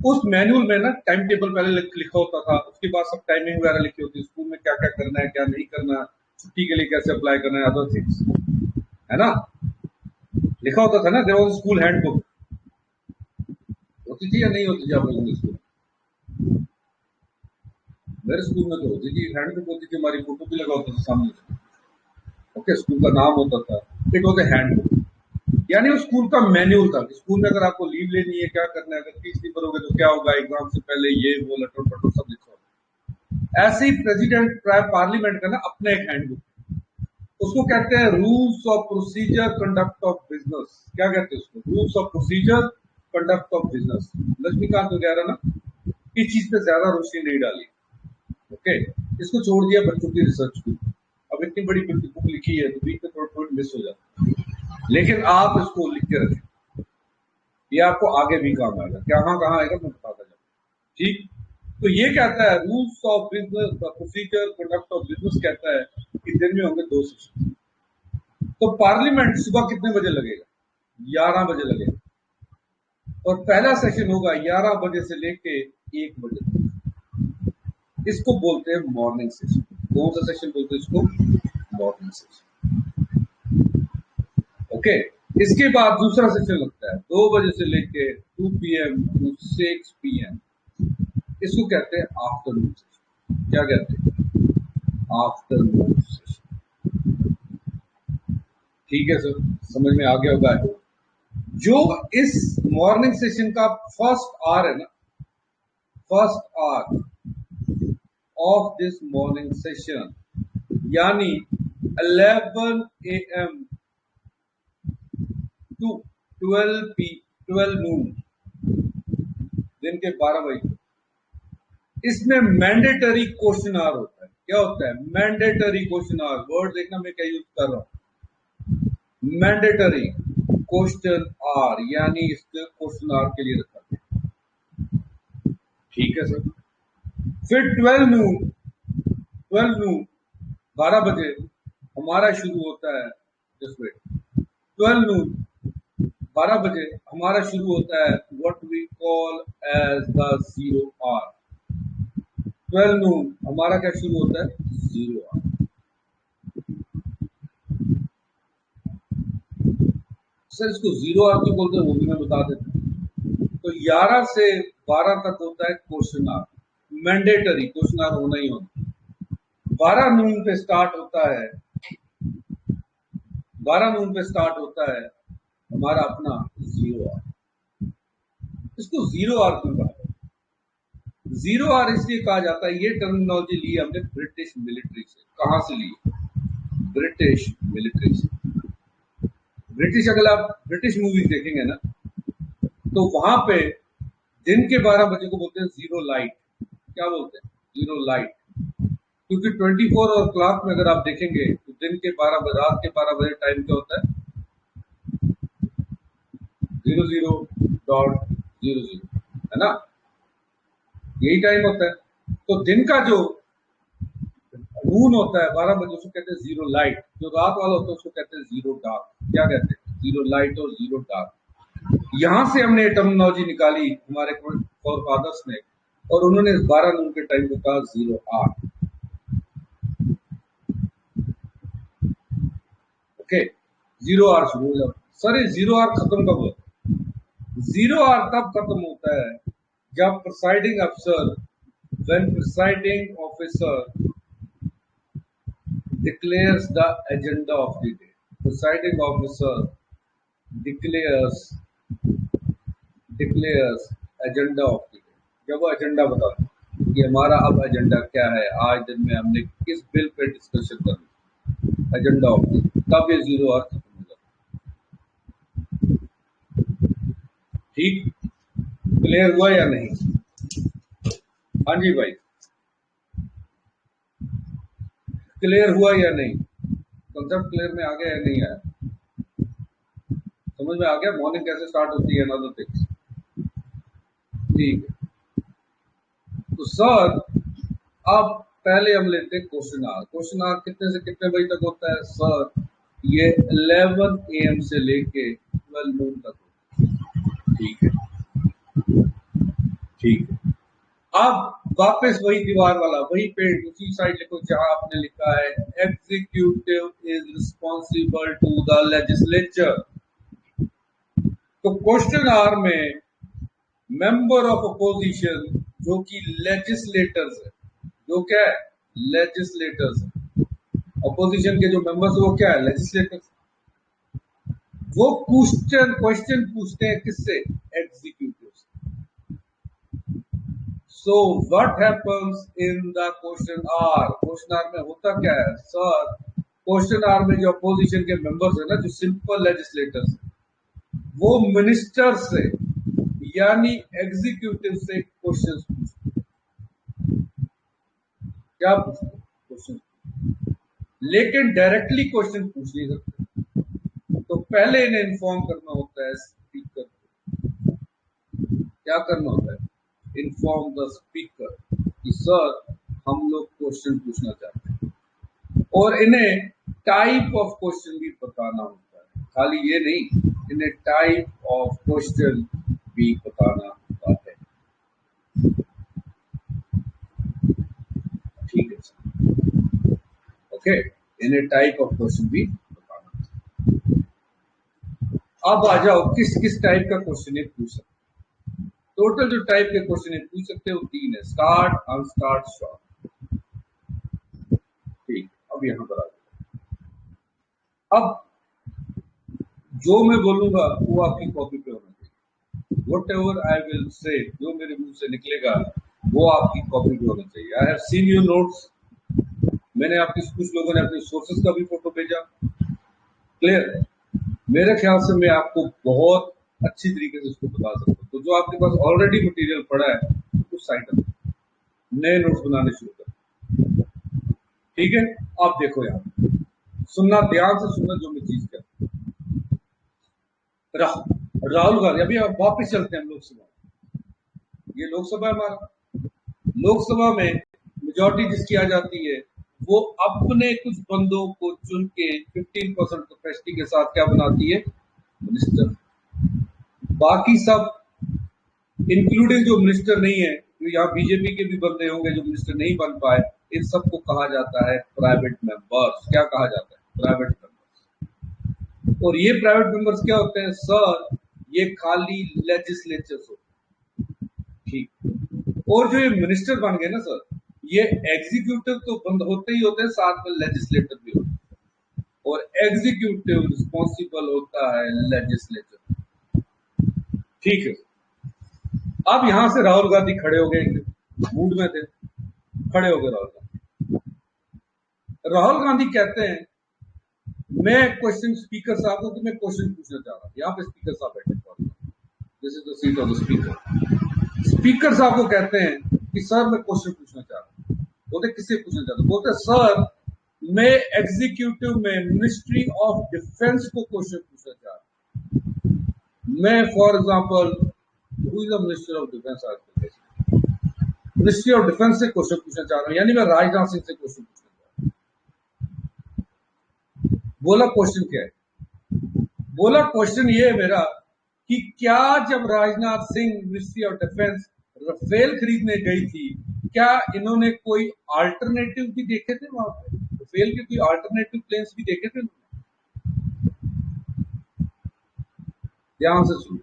उस मैनुअल में ना टाइम टेबल पहले लिखा होता था, उसके बाद सब टाइमिंग वगैरह लिखी होती है, स्कूल में क्या क्या करना है, क्या नहीं करना, छुट्टी के लिए कैसे अप्लाई करना है, अदर थिंग्स, है ना, लिखा होता था ना। देयर वाज स्कूल हैंडबुक, होती थी या नहीं होती थी आप लोगों के स्कूल? मेरे स्कूल में तो होती थी, हैंडबुक होती थी, हमारी फोटो भी लगा होता था सामने, ओके, स्कूल का नाम होता था, इट वाज अ हैंडबुक, यानी उस स्कूल का मैनुअल था। स्कूल में अगर आपको लीव लेनी है, क्या करना है, अगर फीस नहीं भरोगे तो क्या होगा, एग्जाम से पहले ये वो लटोर पटोर सब लिखा होता है। ऐसे ही प्रेसिडेंट पार्लियामेंट का ना अपना एक हैंडबुक, उसको कहते हैं rules of procedure, conduct of business. क्या कहते हैं उसको? Rules of procedure, conduct of business. Laxmikanth वगैरह ना इस चीज पे ज्यादा रोशनी नहीं डाली, ओके, इसको छोड़ दिया बच्चों की रिसर्च को। अब इतनी बड़ी बुक लिखी है तो बीच में थोड़ा थोड़ा मिस हो जाता है, लेकिन आप इसको लिख के रखें, ये आपको आगे भी काम आएगा। कहाँ आएगा मैं बताता जाऊँ, ठीक। तो ये कहता है rules of business, procedure, conduct of business, कहता है कि दिन में होंगे 2 सेशन। तो पार्लियामेंट सुबह कितने बजे लगेगा? 11 बजे लगेगा, और पहला सेशन होगा 11 बजे से लेके 1 बजे तक। इसको बोलते हैं मॉर्निंग सेशन। कौन सा सेशन बोलते हैं इसको? Morning session, okay. इसके बाद दूसरा सेशन लगता है 2 बजे से लेके 2 PM टू 6 PM, इसको कहते हैं आफ्टरनून सेशन। क्या कहते हैं? आफ्टरनून सेशन, ठीक है सर, समझ में आ गया होगा। जो इस मॉर्निंग सेशन का फर्स्ट आवर है ना, first hour of this morning session, यानी 11 AM टू 12 नून, दिन के 12 बजे, इसमें मैंडेटरी क्वेश्चन आवर होता है। क्या होता है? Mandatory question our. वर्ड देखना मैं क्या यूज कर रहा हूं, मैंडेटरी क्वेश्चन आवर, यानी इसके क्वेश्चन आवर के लिए रखा गया, ठीक है सर। फिर 12 नून 12 बजे हमारा शुरू होता है, जस्ट वेट, 12 नून 12 बजे हमारा शुरू होता है what we call as the zero hour. 12 noon हमारा क्या शुरू होता है? Zero hour. सर इसको जीरो आवर क्यों बोलते हैं वो भी मैं बता देता हूँ। तो 11 से 12 तक होता है question hour, mandatory question hour होना ही होना। 12 नून पे स्टार्ट होता है, 12 नून पे स्टार्ट होता है हमारा अपना जीरो आवर। इसको जीरो आवर क्यों कहा? जीरो आवर इसलिए कहा जाता है, ये टर्मिनोलॉजी ली हमने ब्रिटिश मिलिट्री से। कहां से ली? ब्रिटिश मिलिट्री से। ब्रिटिश, अगर आप ब्रिटिश मूवीज देखेंगे ना तो वहां पे दिन के 12 बजे को बोलते हैं जीरो लाइट। क्या बोलते हैं? Zero light. क्योंकि 24 और क्लॉक में अगर आप देखेंगे तो दिन के 12 बजे, रात के 12 बजे टाइम क्या होता है? 00.00, है ना, यही टाइम होता है। तो दिन का जो नून होता है 12 बजे, उसको कहते हैं जीरो लाइट। जो रात वाला होता है उसको कहते हैं जीरो डार्क। क्या कहते हैं? जीरो लाइट और जीरो डार्क। यहां से हमने टर्मिनोलॉजी निकाली हमारे फॉर फादर्स ने, और उन्होंने 12 नून के टाइम को कहा zero hour. Okay, zero hour शुरू हो जाओ। सर ये जीरो आर खत्म कब होता है? जीरो आर तब खत्म होता है जब प्रिसाइडिंग अफसर, when presiding officer declares the agenda of the day. Presiding officer declares agenda of the day. जब वो एजेंडा बताता है कि हमारा अब एजेंडा क्या है, आज दिन में हमने किस बिल पे डिस्कशन करना, एजेंडा ऑफ द डे, तब ये जीरो आर खत्म हो जाता है। ठीक, क्लियर हुआ या नहीं? हाँ जी भाई, क्लियर हुआ या नहीं? कंसेप्ट क्लियर में आ गया या नहीं आया? समझ में आ गया मॉर्निंग कैसे स्टार्ट होती है, अनदर थिंग्स। ठीक है, तो सर अब पहले हम लेते हैं क्वेश्चन आर। क्वेश्चन आर कितने से कितने बजे तक होता है? सर ये 11 AM से लेके 12 नून तक होता है। ठीक है, ठीक है। अब वापस वही दीवार वाला, वही पेज, उसी साइड लिखो जहां आपने लिखा है executive is responsible to the legislature. तो क्वेश्चन आर में मेंबर ऑफ अपोजिशन जो कि लेजिस्लेटर्स है, जो क्या है? लेजिस्लेटर्स। अपोजिशन के जो मेंबर्स वो क्या है? लेजिस्लेटर्स। वो क्वेश्चन पूछते हैं किससे? Executive. So what happens in the question R? Question R में होता क्या है? सर क्वेश्चन आर में जो अपोजिशन के मेंबर्स है ना, जो सिंपल लेजिस्लेटर्स, वो मिनिस्टर से यानी एग्जीक्यूटिव से क्वेश्चन पूछते। क्या पूछते? क्वेश्चन, लेकिन डायरेक्टली क्वेश्चन पूछ नहीं सकते। तो पहले इन्हें इन्फॉर्म करना होता है स्पीकर को। क्या करना होता है? इन्फॉर्म द स्पीकर कि सर हम लोग क्वेश्चन पूछना चाहते हैं, और इन्हें टाइप ऑफ क्वेश्चन भी बताना होता है। खाली ये नहीं, इन्हें टाइप ऑफ क्वेश्चन भी बताना होता है। ठीक है सर, ओके, इन्हें टाइप ऑफ क्वेश्चन भी बताना होता है। अब आ जाओ किस किस टाइप का क्वेश्चन ये पूछ सकते। टोटल जो टाइप के क्वेश्चन पूछ सकते हो 3 है, स्टार्ट, अनस्टार्ट, शॉर्ट। ठीक, अब यहां पर आ जाओ। अब जो मैं बोलूंगा वो आपकी कॉपी पे होना चाहिए। What ever I will say, जो मेरे मुंह से निकलेगा वो आपकी कॉपी पे होना चाहिए। I have seen your notes. मैंने आपके कुछ लोगों ने अपने सोर्सेस का भी फोटो भेजा। क्लियर? मेरे ख्याल से मैं आपको बहुत अच्छी तरीके से इसको बता सकता हूँ। तो जो आपके पास ऑलरेडी मटेरियल पड़ा है उस साइड में नए नोट्स बनाने शुरू करें। ठीक है, आप देखो यहाँ, सुनना, ध्यान से सुनना जो मैं चीज कहता हूँ। राहुल गांधी, अभी आप वापिस चलते हैं लोकसभा। ये लोकसभा हमारा, लोकसभा में मेजोरिटी जिसकी आ जाती है वो अपने कुछ बंदों को चुन के 15% कैपेसिटी के साथ क्या बनाती है? मिनिस्टर। बाकी सब इंक्लूडिंग जो मिनिस्टर नहीं है, जो यहाँ बीजेपी के भी बंदे होंगे जो मिनिस्टर नहीं बन पाए, इन सबको कहा जाता है प्राइवेट मेंबर्स। क्या कहा जाता है? Private members. और ये प्राइवेट मेंबर्स क्या होते हैं? सर ये खाली लेजिस्लेचर्स होते हैं। ठीक, और जो ये मिनिस्टर बन गए ना सर, ये एग्जीक्यूटिव तो बंद होते ही होते हैं, साथ में लेजिस्लेटर भी होते हैं, और एग्जीक्यूटिव रिस्पॉन्सिबल होता है लेजिस्लेचर। ठीक है, अब यहां से राहुल गांधी खड़े हो गए, मूड में थे, खड़े हो गए राहुल गांधी। राहुल गांधी कहते हैं मैं क्वेश्चन स्पीकर साहब को, कि मैं क्वेश्चन पूछना चाह रहा हूं। यहाँ पे स्पीकर साहब बैठे, this is the seat of the speaker. Speaker साहब को कहते हैं कि सर मैं क्वेश्चन पूछना चाह रहा हूं। बोलते किससे पूछना चाहते हो? बोलते सर मैं एग्जीक्यूटिव में मिनिस्ट्री ऑफ डिफेंस को क्वेश्चन पूछना चाह रहा हूं। मैं for example, who is the minister of defence आजकल? मिनिस्ट्री ऑफ डिफेंस से क्वेश्चन पूछना चाह रहा हूं, यानी मैं राजनाथ सिंह से क्वेश्चन पूछना चाह रहा हूं। बोला क्वेश्चन क्या है? बोला क्वेश्चन ये है मेरा कि क्या जब Rajnath Singh ministry of defence Rafale खरीदने गई थी, क्या इन्होंने कोई अल्टरनेटिव भी देखे थे? वहां पे राफेल के कोई अल्टरनेटिव प्लेन्स भी देखे थे? ध्यान से सुनो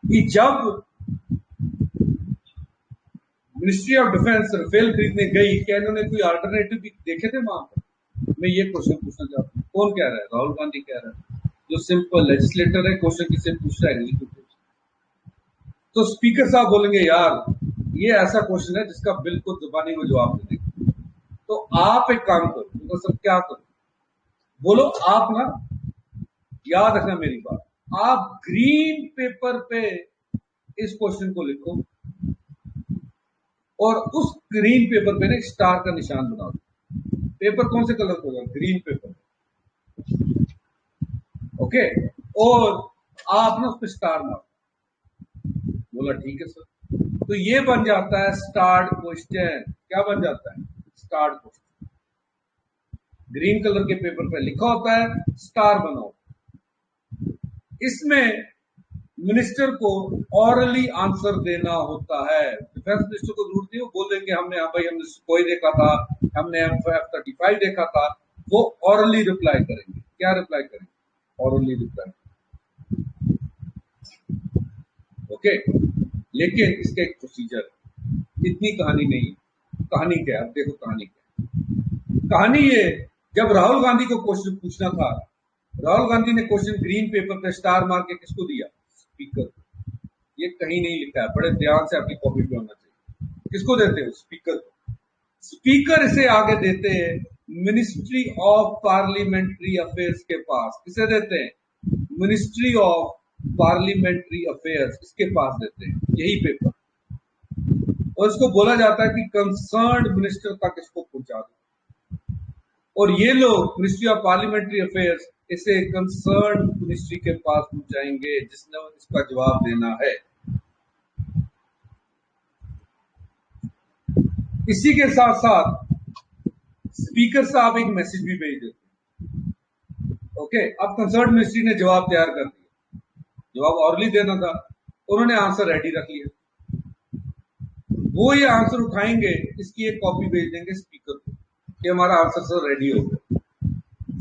कि जब मिनिस्ट्री ऑफ डिफेंस राफेल खरीदने गई, क्या इन्होंने कोई अल्टरनेटिव भी देखे थे वहां पर? मैं ये क्वेश्चन पूछना चाहता हूँ। कौन कह रहा है? राहुल गांधी कह रहा है, जो सिंपल लेजिस्लेटर है। क्वेश्चन किससे पूछ रहा है? एग्जीक्यूटिव। तो स्पीकर साहब बोलेंगे यार ये ऐसा क्वेश्चन है जिसका बिल्कुल जुबानी में जवाब दे देंगे। तो आप एक काम करो, तो सब क्या करो, बोलो आप ना, याद रखना मेरी बात, आप ग्रीन पेपर पे इस क्वेश्चन को लिखो और उस ग्रीन पेपर पे ना स्टार का निशान बना दो। पेपर कौन से कलर का होगा? Green pepper. ओके, और आप ना उस पर स्टार मारो। बोला ठीक है सर। तो ये बन जाता है स्टार्ट क्वेश्चन। क्या बन जाता है? Start question. ग्रीन कलर के पेपर पे लिखा होता है, स्टार बनाओ। इसमें मिनिस्टर को ऑरली आंसर देना होता है। डिफेंस मिनिस्टर को जरूरत नहीं, वो बोल देंगे हमने, हाँ भाई हमने कोई देखा था, हमने F-35 देखा था। वो ऑरली रिप्लाई करेंगे। क्या रिप्लाई करेंगे? Hourly reply. ओके, लेकिन इसका एक प्रोसीजर है। इतनी कहानी नहीं। कहानी क्या है? अब देखो कहानी क्या है। कहानी ये, जब राहुल गांधी को क्वेश्चन पूछना था, राहुल गांधी ने क्वेश्चन ग्रीन पेपर पे स्टार मार के किसको दिया? स्पीकर। ये कहीं नहीं लिखा है, बड़े ध्यान से आपकी कॉपी पे होना चाहिए। किसको देते हो? स्पीकर को। स्पीकर इसे आगे देते हैं मिनिस्ट्री ऑफ पार्लियामेंट्री अफेयर्स के पास। किसे देते हैं? मिनिस्ट्री ऑफ पार्लियामेंट्री अफेयर्स, इसके पास देते हैं यही पेपर। और इसको बोला जाता है कि कंसर्न्ड मिनिस्टर तक इसको पहुंचा दो। और ये लोग मिनिस्ट्री ऑफ पार्लियामेंट्री अफेयर्स इसे कंसर्न मिनिस्ट्री के पास पहुंचाएंगे जिसने इसका जवाब देना है। इसी के साथ साथ स्पीकर साहब एक मैसेज भी भेज देते। ओके, अब कंसर्न मिनिस्ट्री ने जवाब तैयार कर दिया, जवाब ऑरली देना था, उन्होंने आंसर रेडी रख लिया। वो ये आंसर उठाएंगे, इसकी एक कॉपी भेज देंगे स्पीकर को कि हमारा आंसर सर रेडी हो गया।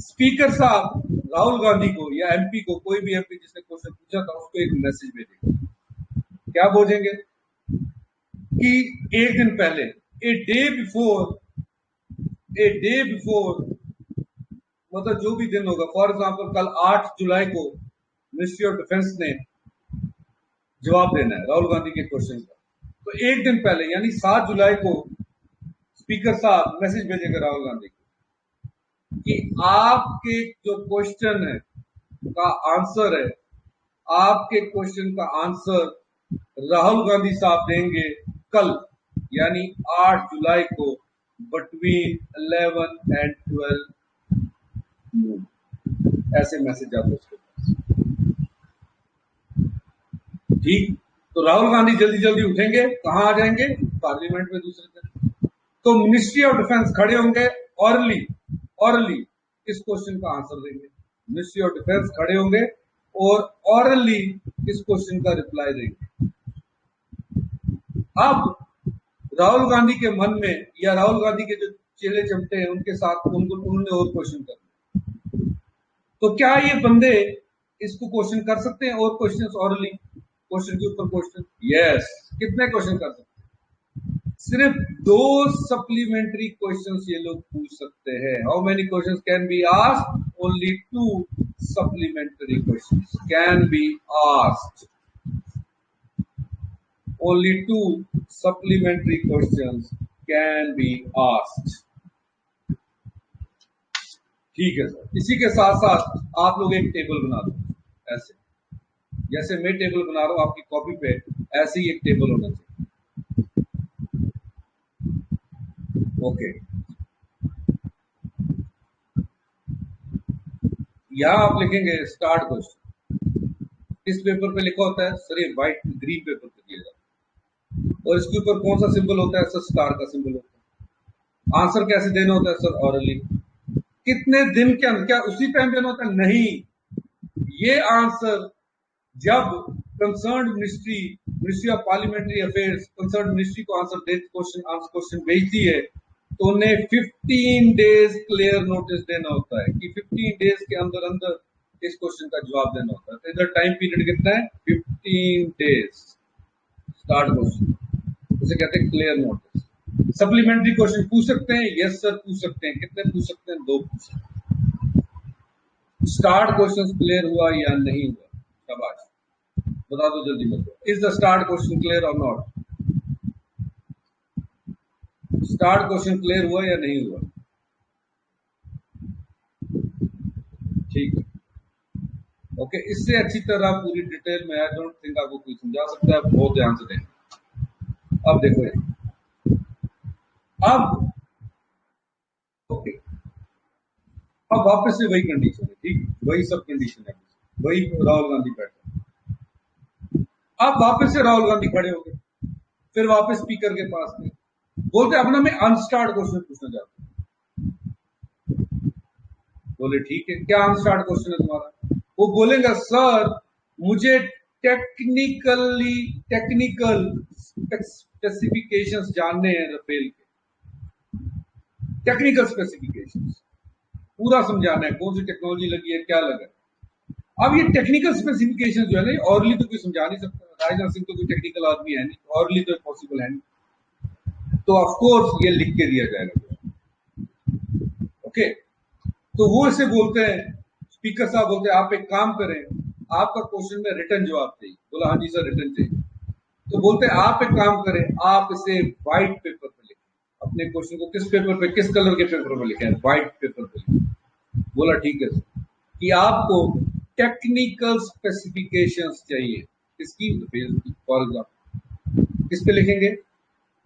स्पीकर साहब राहुल गांधी को या एमपी को, कोई भी एमपी जिसने क्वेश्चन पूछा था, उसको एक मैसेज भेजेंगे। क्या बोलेंगे कि एक दिन पहले, ए डे बिफोर, मतलब जो भी दिन होगा, फॉर एग्जाम्पल कल 8 जुलाई को मिनिस्ट्री ऑफ डिफेंस ने जवाब देना है राहुल गांधी के क्वेश्चन का। तो एक दिन पहले यानी 7 जुलाई को स्पीकर साहब मैसेज भेजेंगे राहुल गांधी को कि आपके जो क्वेश्चन है का आंसर है, आपके क्वेश्चन का आंसर राहुल गांधी साहब देंगे कल यानी 8 जुलाई को बिटवीन 11 एंड 12 नून। ऐसे मैसेज आता है उसके पास। ठीक, तो राहुल गांधी जल्दी जल्दी उठेंगे, कहां आ जाएंगे? पार्लियामेंट में दूसरे दिन। तो मिनिस्ट्री ऑफ डिफेंस खड़े होंगे, ऑरली इस क्वेश्चन का आंसर देंगे। मिनिस्ट्री ऑफ डिफेंस खड़े होंगे और ऑरली इस क्वेश्चन का रिप्लाई देंगे। अब राहुल गांधी के मन में या राहुल गांधी के जो चेले चमटे हैं उनके साथ उन्होंने और क्वेश्चन करना, तो क्या ये बंदे इसको क्वेश्चन कर सकते हैं? और क्वेश्चन ऑरली, क्वेश्चन के ऊपर क्वेश्चन। यस, कितने क्वेश्चन कर सकते हैं? सिर्फ 2 सप्लीमेंट्री क्वेश्चंस ये लोग पूछ सकते हैं। How many questions can be asked? Only 2 supplementary questions can be asked. Only 2 supplementary questions can be asked. ठीक है सर। इसी के साथ साथ आप लोग एक टेबल बना दो, ऐसे जैसे मैं टेबल बना रहा हूं आपकी कॉपी पे, ऐसे ही एक टेबल होना चाहिए। ओके, यहां आप लिखेंगे स्टार्ट क्वेश्चन। इस पेपर पे लिखा होता है सर, ये व्हाइट ग्रीन पेपर पे दिया जाता है, और इसके ऊपर कौन सा सिंबल होता है सर? स्टार का सिंबल होता है। आंसर कैसे देना होता है सर? ऑरली। कितने दिन के अंदर, क्या उसी टाइम देना होता है? नहीं, ये आंसर जब concern ministry of parliamentary affairs concern ministry को क्वेश्चन भेजती है, तो उन्हें 15 डेज क्लियर नोटिस देना होता है कि 15 डेज के अंदर अंदर इस क्वेश्चन का जवाब देना होता है। तो इधर टाइम पीरियड कितना है? 15 डेज। स्टार्ट क्वेश्चन, उसे कहते हैं क्लियर नोटिस। सप्लीमेंट्री क्वेश्चन पूछ सकते हैं, यस सर पूछ सकते हैं। कितने पूछ सकते हैं? 2 पूछ सकते हैं। स्टार्ट क्वेश्चन क्लियर हुआ या नहीं हुआ? शाबाश, बता दो जल्दी बताओ, is the start question clear और नॉट? स्टार्ट क्वेश्चन क्लियर हुआ या नहीं हुआ? ठीक है, ओके। इससे अच्छी तरह पूरी डिटेल में आई डोंट थिंक आपको कोई समझा सकता है। बहुत ध्यान से देखें। अब देखो ये, अब ओके, अब वापस से वही कंडीशन है, ठीक, वही सब कंडीशन है, वही राहुल गांधी पैटर्न। अब वापस से राहुल गांधी खड़े हो गए, फिर वापस स्पीकर के पास गए, बोलते अब ना मैं अनस्टार्ट क्वेश्चन पूछना चाहता हूँ। बोले ठीक है, क्या अनस्टार्ट क्वेश्चन है तुम्हारा? वो बोलेगा सर मुझे टेक्निकल स्पेसिफिकेशंस जानने हैं राफेल के, टेक्निकल स्पेसिफिकेशंस पूरा समझाना है, कौन सी टेक्नोलॉजी लगी है, क्या लगा है। अब ये टेक्निकल स्पेसिफिकेशन जो है ना, ऑरली तो कोई समझा नहीं सकता। राजनाथ सिंह तो कोई टेक्निकल आदमी है नहीं, ऑरली तो पॉसिबल है नहीं, तो ऑफकोर्स ये लिख के दिया जाएगा। ओके, तो वो इसे बोलते हैं, स्पीकर साहब बोलते हैं आप एक काम करें, आपका क्वेश्चन में रिटर्न जवाब चाहिए। बोला हाँ जी सर रिटर्न चाहिए। तो बोलते हैं आप एक काम करें, आप इसे व्हाइट पेपर पे लिखें, अपने क्वेश्चन को किस पेपर पे, किस कलर के पेपर पे लिखें? व्हाइट पेपर पे लिखें। बोला ठीक है सर, कि आपको टेक्निकल स्पेसिफिकेशंस चाहिए इसकी, फॉर एग्जाम्पल किस पे लिखेंगे?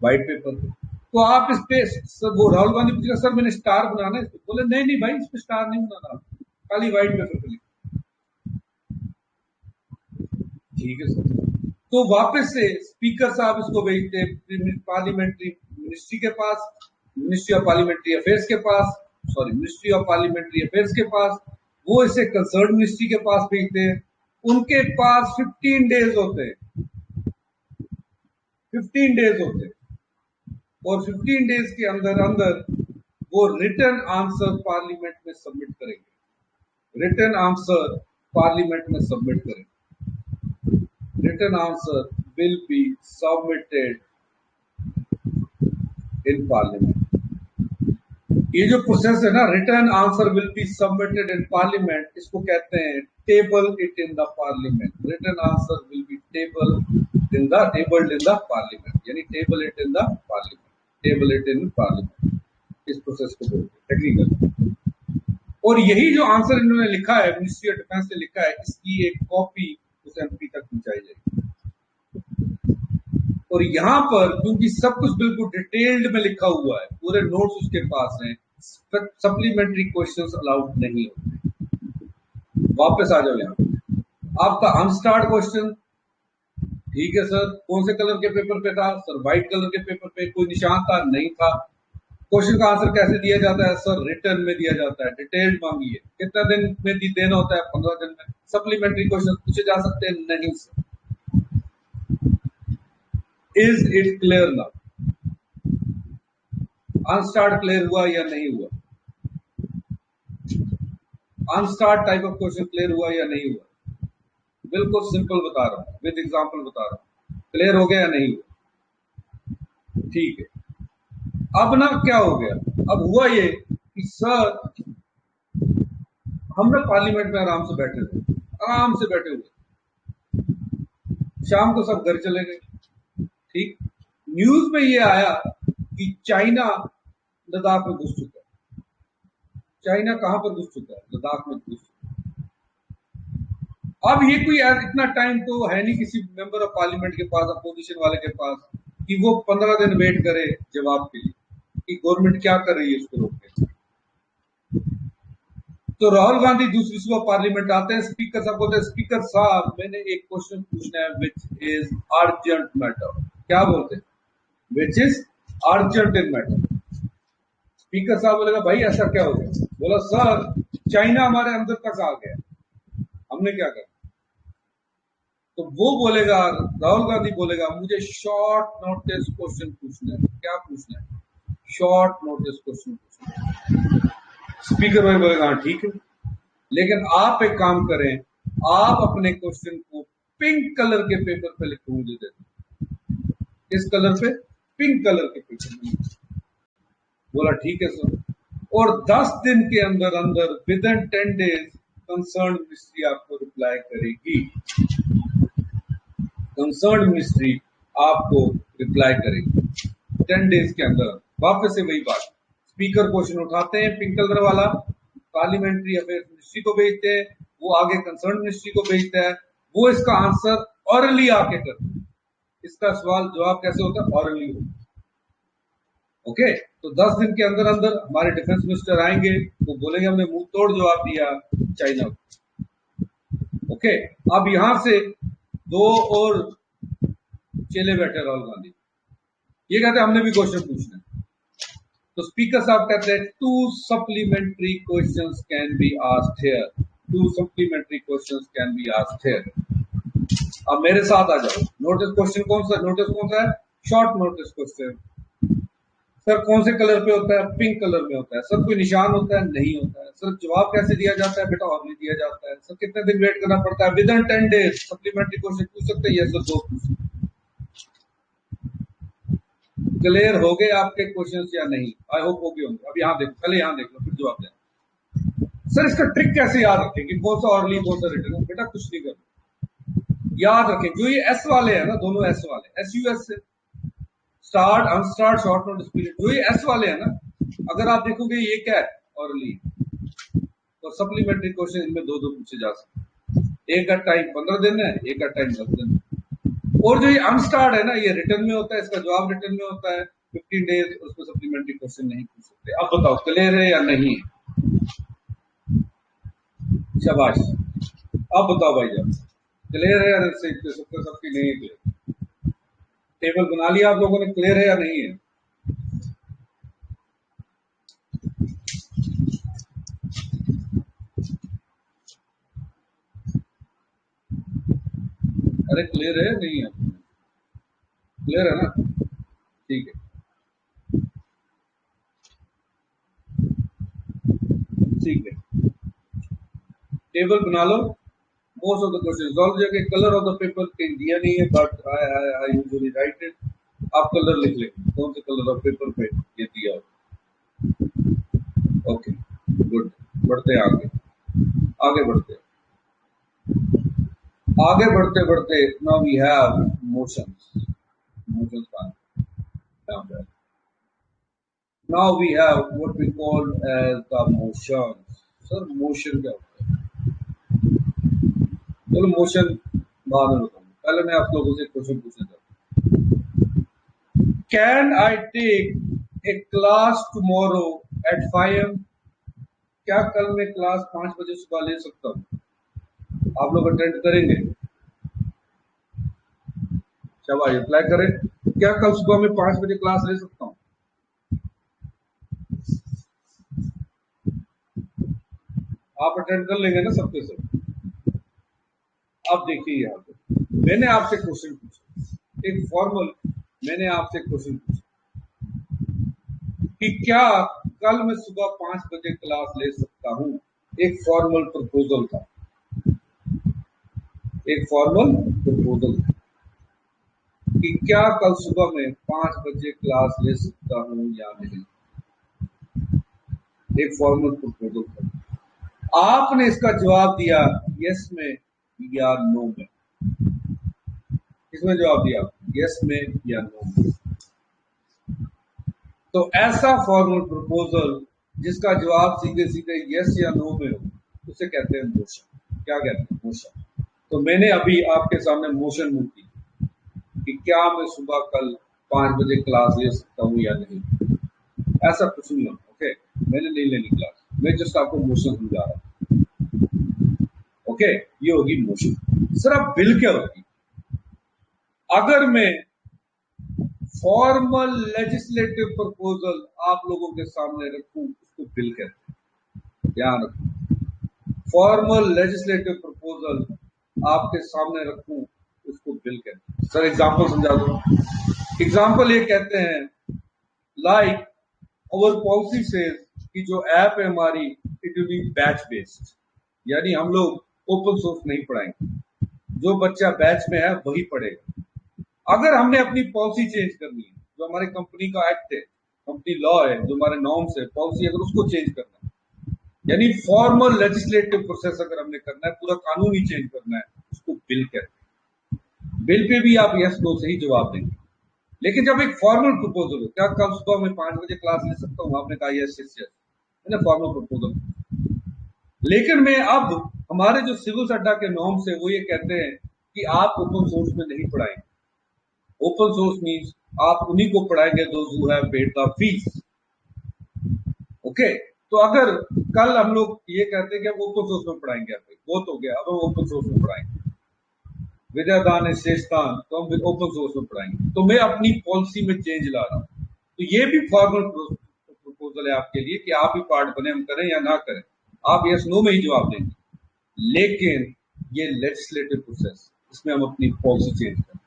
व्हाइट पेपर पे। तो आप इस पे वो राहुल गांधी पूछेगा सर मैंने स्टार बनाना है इस पे। बोले नहीं नहीं भाई, इस पे स्टार नहीं बनाना, खाली व्हाइट पेपर पे लिखो। ठीक है सर। तो वापस से स्पीकर साहब इसको भेजते हैं पार्लियामेंट्री मिनिस्ट्री के पास, मिनिस्ट्री ऑफ पार्लियामेंट्री अफेयर्स के पास, sorry ministry of parliamentary affairs के पास। वो इसे कंसर्न मिनिस्ट्री के पास भेजते हैं। उनके पास 15 डेज होते हैं, 15 डेज होते हैं, और 15 डेज के अंदर अंदर वो रिटर्न आंसर पार्लियामेंट में सबमिट करेंगे। रिटर्न आंसर पार्लियामेंट में सबमिट करेंगे। Return answer will be submitted in parliament. ये जो प्रोसेस है ना, return answer will be submitted in parliament, इसको कहते हैं table it in the parliament. Return answer will be tabled in the parliament, यानी table it in the parliament, table it in parliament. इस process को बोलते हैं टेक्निकल। और यही जो आंसर इन्होंने लिखा है, मिनिस्ट्री ऑफ डिफेंस ने लिखा है, इसकी एक कॉपी उस एमपी तक पहुंचाई जाएगी। और यहाँ पर क्योंकि सब कुछ बिल्कुल डिटेल्ड में लिखा हुआ है, पूरे नोट्स उसके पास हैं, सप्लीमेंट्री क्वेश्चंस अलाउड नहीं होते। वापस आ जाओ यहाँ, आपका अनस्टार्ट क्वेश्चन, ठीक है सर, कौन से कलर के पेपर पे था? सर व्हाइट कलर के पेपर पे। कोई निशान था? नहीं था। क्वेश्चन का आंसर कैसे दिया जाता है? सर रिटर्न में दिया जाता है, डिटेल्ड मांगी है। कितना दिन में देना होता है? 15 दिन में। सप्लीमेंट्री क्वेश्चन पूछे जा सकते हैं? नहीं sir. Is it clear now? Unstarred clear हुआ या नहीं हुआ? Unstarred type of question clear हुआ या नहीं हुआ? बिल्कुल सिंपल बता रहा हूं, विद एग्जांपल बता रहा हूं। क्लियर हो गया या नहीं हुआ? ठीक है। अब ना क्या हो गया, अब हुआ ये कि सर हम ना पार्लियामेंट में आराम से बैठे थे, आराम से बैठे हुए, शाम को सब घर चले गए। ठीक, न्यूज में ये आया कि चाइना लद्दाख में घुस चुका है। चाइना कहां पर घुस चुका है? लद्दाख में घुस चुका है। अब ये कोई इतना टाइम तो है नहीं किसी मेंबर ऑफ पार्लियामेंट के पास, अपोजिशन वाले के पास, कि वो 15 दिन वेट करे जवाब के लिए कि गवर्नमेंट क्या कर रही है इसको रोकने। तो राहुल गांधी दूसरी सुबह पार्लियामेंट आते हैं, स्पीकर साहब बोलते हैं स्पीकर साहब मैंने एक क्वेश्चन पूछना है विच इज अर्जेंट मैटर। क्या बोलते हैं? Which is urgent in matter. Speaker साहब बोलेगा भाई ऐसा क्या हो गया? बोला सर चाइना हमारे अंदर तक आ गया, हमने क्या करा? तो वो बोलेगा, राहुल गांधी बोलेगा मुझे शॉर्ट नोटिस क्वेश्चन पूछना है। क्या पूछना है? शॉर्ट नोटिस क्वेश्चन पूछना है। स्पीकर भाई बोलेगा हाँ ठीक है, लेकिन आप एक काम करें, आप अपने क्वेश्चन को पिंक कलर के पेपर पे लिखो मुझे दे दो। किस कलर पे? पिंक कलर के पेपर पे। बोला ठीक है सर। और 10 दिन के अंदर अंदर with in 10 days concern ministry आपको रिप्लाई करेगी। कंसर्न मिनिस्ट्री आपको रिप्लाई करेगी 10 डेज के अंदर। वापस से वही बात, स्पीकर क्वेश्चन उठाते हैं पिंक कलर वाला, पार्लियामेंट्री अफेयर्स मिनिस्ट्री को भेजते हैं, वो आगे कंसर्न मिनिस्ट्री को भेजता है, वो इसका आंसर ऑरली आके करते हैं। इसका सवाल जवाब कैसे होता है? ऑरली होता है। ओके, तो 10 दिन के अंदर अंदर हमारे डिफेंस मिनिस्टर आएंगे, वो बोलेंगे हमने मुंह तोड़ जवाब दिया चाइना को। ओके, अब यहां से दो और चेले बैठे राहुल गांधी, ये कहते हैं हमने भी क्वेश्चन पूछना है। तो स्पीकर साहब कहते हैं 2 supplementary questions can be asked here, 2 supplementary questions can be asked here. अब मेरे साथ आ जाओ। नोटिस क्वेश्चन कौन सा? नोटिस कौन सा है? Short notice question. सर कौन से कलर पे होता है? पिंक कलर में होता है। सर कोई निशान होता है? नहीं होता है। सर जवाब कैसे दिया जाता है? बेटा ऑर्ली दिया जाता है। सर कितने दिन वेट करना पड़ता है? With in 10 days supplementary question पूछ सकते हैं? यस सर, 2 पूछ सकते। क्लियर हो गए आपके क्वेश्चंस या नहीं? आई होप हो गए होंगे। अब यहाँ देखो, पहले यहाँ देख लो फिर जवाब देना। सर इसका ट्रिक कैसे याद रखें कि कौन सा ऑर्ली कौन सा रिटर्न? बेटा कुछ नहीं करना, याद रखें जो ये एस वाले हैं ना, दोनों एस वाले, एस यू एस से start unstarred short notice period, जो ये एस वाले हैं ना, अगर आप देखोगे ये क्या है? ऑरली। तो सप्लीमेंट्री क्वेश्चन इनमें दो दो पूछे जा सकते, एक का टाइम 15 दिन है, एक का टाइम 10 दिन है। और जो ये अनस्टार्ट है ना, ये रिटर्न में होता है, इसका जवाब रिटर्न में होता है 15 डेज, उसको सप्लीमेंट्री क्वेश्चन नहीं पूछ सकते। अब बताओ क्लियर है या नहीं? शाबाश। अब बताओ भाई जान, क्लियर है या सबकी नहीं है क्लियर? टेबल बना लिया आप लोगों ने? क्लियर है या नहीं है? अरे क्लियर है नहीं है? क्लियर है ना? ठीक है, ठीक है, टेबल बना लो। Most of the question zoology के कलर ऑफ द पेपर कहीं दिया नहीं है, but I usually write it. आप कलर लिख लें, कौन से कलर ऑफ पेपर पे ये दिया हो। ओके गुड, बढ़ते आगे, आगे बढ़ते, आगे बढ़ते बढ़ते now we have motions. Motions का now we have what we call as the motions. Sir motion क्या होता है? चलो मोशन बाद में बताऊंगा, पहले मैं आप लोगों से क्वेश्चन पूछना चाहता हूँ। Can I take a class tomorrow at 5 AM? क्या कल मैं क्लास 5 बजे सुबह ले सकता हूँ? आप लोग अटेंड करेंगे? शाबाश, अप्लाई करें। क्या कल सुबह में 5 बजे क्लास ले सकता हूँ? आप अटेंड कर लेंगे ना सबके सब? अब देखिए यहाँ पे मैंने आपसे क्वेश्चन पूछा, एक फॉर्मल, मैंने आपसे क्वेश्चन पूछा कि क्या कल मैं सुबह 5 बजे क्लास ले सकता हूँ? एक फॉर्मल प्रपोजल था, एक फॉर्मल प्रपोजल था कि क्या कल सुबह में 5 बजे क्लास ले सकता हूँ या नहीं। एक फॉर्मल प्रपोजल था। आपने इसका जवाब दिया यस में या नो में। किसमें जवाब दिया? यस में या नो में। तो ऐसा फॉर्मल प्रपोजल जिसका जवाब सीधे सीधे यस या नो में हो, उसे कहते हैं मोशन। क्या कहते हैं? मोशन। तो मैंने अभी आपके सामने मोशन मूव की कि क्या मैं सुबह कल 5 बजे क्लास ले सकता हूँ या नहीं। ऐसा कुछ नहीं होता। ओके, मैंने नहीं लेनी क्लास, मैं जस्ट आपको मोशन समझा रहा हूँ। ओके, ये होगी मोशन। सर अब बिल क्या होगी? अगर मैं फॉर्मल लेजिस्लेटिव प्रपोजल आप लोगों के सामने रखूं, उसको बिल कहते हैं। ध्यान रखो, फॉर्मल लेजिस्लेटिव प्रपोजल आपके सामने रखूं, उसको बिल कहते हैं। सर एग्जांपल समझा दो। एग्जांपल ये कहते हैं, लाइक अवर पॉलिसी से कि जो ऐप है हमारी, it will be batch based, यानी हम लोग ओपन सोर्स नहीं पढ़ाएंगे, जो बच्चा बैच में है वही पढ़ेगा। अगर हमने अपनी पॉलिसी चेंज करनी है, जो हमारे कंपनी का एक्ट है, कंपनी लॉ है, जो हमारे नॉर्म्स है, पॉलिसी, अगर उसको चेंज करना है, यानी फॉर्मल लेजिस्लेटिव प्रोसेस अगर हमने करना है, पूरा कानून ही चेंज करना है, उसको बिल कहते हैं। बिल पे भी आप यस नो से ही जवाब देंगे। लेकिन जब एक फॉर्मल प्रपोजल हो, क्या कल सुबह मैं 5 बजे क्लास ले सकता हूँ? आपने कहा यस यस यस, है ना, फॉर्मल प्रपोजल। लेकिन मैं अब हमारे जो सिविल अड्डा के नॉर्म्स है वो ये कहते हैं कि आप ओपन सोर्स में नहीं पढ़ाएंगे। ओपन सोर्स मीन्स आप उन्हीं को पढ़ाएंगे those who have paid the fees. Okay, तो अगर कल हम लोग ये कहते हैं कि हम ओपन सोर्स में पढ़ाएंगे, बहुत हो गया, अब हम ओपन सोर्स में पढ़ाएंगे, विद्यादान है शेषदान, तो हम ओपन सोर्स में पढ़ाएंगे, तो मैं अपनी पॉलिसी में चेंज ला रहा हूं। तो ये भी फॉर्मल प्रपोजल है आपके लिए कि आप ही पार्ट बने, हम करें या ना करें, आप यस नो में ही जवाब देंगे। लेकिन ये लेजिस्लेटिव प्रोसेस, इसमें हम अपनी पॉलिसी चेंज करें।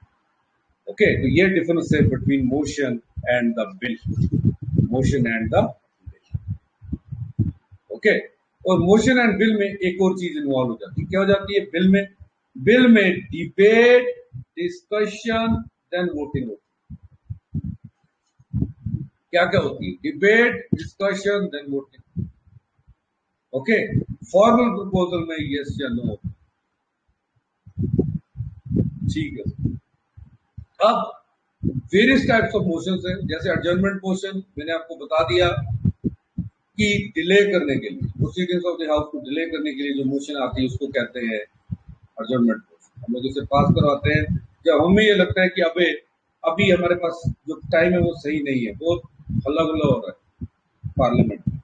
ओके, तो ये डिफरेंस है between motion and the bill, motion and the bill. Okay, और मोशन एंड बिल में एक और चीज इन्वॉल्व हो जाती है। क्या हो जाती है बिल में? बिल में डिबेट, डिस्कशन, देन वोटिंग होती है। क्या क्या होती है? Debate, discussion, then voting. Okay, formal proposal में यस या नो, ठीक है। अब वेरियस टाइप्स ऑफ मोशंस हैं, जैसे एडजर्नमेंट मोशन, मैंने आपको बता दिया कि डिले करने के लिए, प्रोसीडिंग्स ऑफ द हाउस को डिले करने के लिए जो मोशन आती है उसको कहते हैं एडजर्नमेंट मोशन। हम लोग इसे पास करवाते हैं जब हमें ये लगता है कि अभी हमारे पास जो टाइम है वो सही नहीं है, बहुत हल्ला गुल्ला हो रहा है पार्लियामेंट में,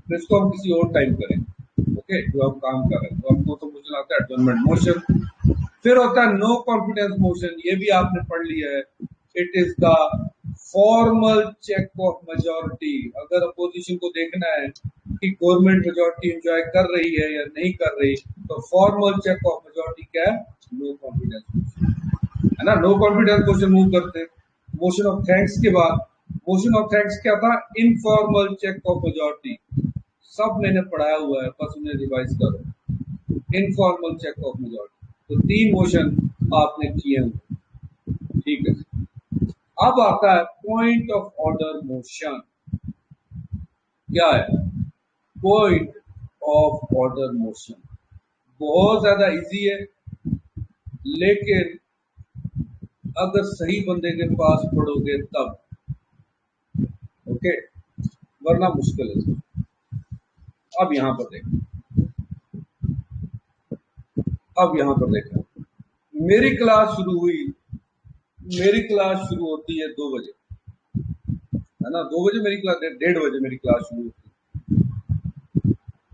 तो इसको हम किसी और टाइम करेंगे। ओके, जो हम काम कर रहे हैं, तो हमको तो मोशन आता है एडजर्नमेंट मोशन। फिर होता है नो कॉन्फिडेंस मोशन, ये भी आपने पढ़ लिया है। It is the formal check of majority. अगर अपोजिशन को देखना है कि गवर्नमेंट मेजोरिटी एंजॉय कर रही है या नहीं कर रही, तो फॉर्मल चेक ऑफ मेजोरिटी क्या है? नो कॉन्फिडेंस मोशन, है ना। नो कॉन्फिडेंस मोशन मूव करते हैं। मोशन ऑफ थैंक्स के बाद, मोशन ऑफ थैंक्स क्या था? Informal check of majority. सब मैंने पढ़ाया हुआ है, बस उन्हें रिवाइज करो। इनफॉर्मल चेक ऑफ मेजोरिटी, तो 3 मोशन आपने किए हुए, ठीक है। अब आता है पॉइंट ऑफ ऑर्डर मोशन। क्या है पॉइंट ऑफ ऑर्डर मोशन? बहुत ज्यादा इजी है, लेकिन अगर सही बंदे के पास पढ़ोगे तब, ओके, वरना मुश्किल है। अब यहां पर देखो, मेरी क्लास शुरू हुई, मेरी क्लास शुरू होती है 2 बजे, है ना। 2 बजे मेरी क्लास, 1:30 बजे मेरी क्लास शुरू होती है,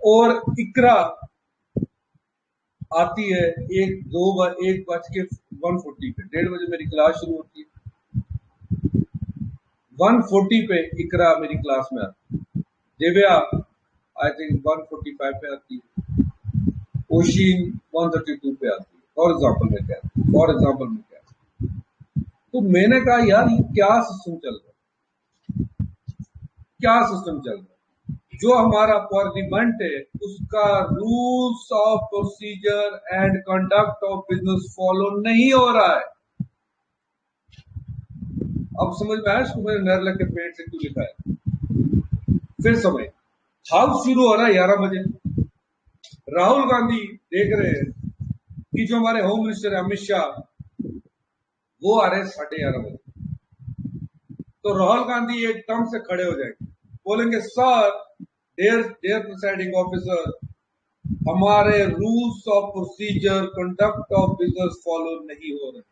और इकरा आती है 1:40 पे, 1:30 बजे मेरी क्लास शुरू होती है। 1:40 पे इकरा मेरी क्लास में आती है। दिव्या आई थिंक 1:45 पे आती है। ओशिन 1:32 पे आती है। फॉर एग्जाम्पल में क्या, तो मैंने कहा यार ये क्या सिस्टम चल रहा है, जो हमारा पार्लियामेंट है उसका rules of procedure and conduct of business follow नहीं हो रहा है। अब समझ में आया इसको मैंने नर के पेट से क्यों लिखा है? फिर समय, हाउस शुरू हो रहा है 11 बजे। राहुल गांधी देख रहे हैं कि जो हमारे होम मिनिस्टर अमित शाह, वो आ रहे हैं 11:30 बजे। तो राहुल गांधी एकदम से खड़े हो जाएंगे, बोलेंगे सर, डेयर प्रिसाइडिंग ऑफिसर, हमारे rules of procedure, conduct of business follow नहीं हो रहे।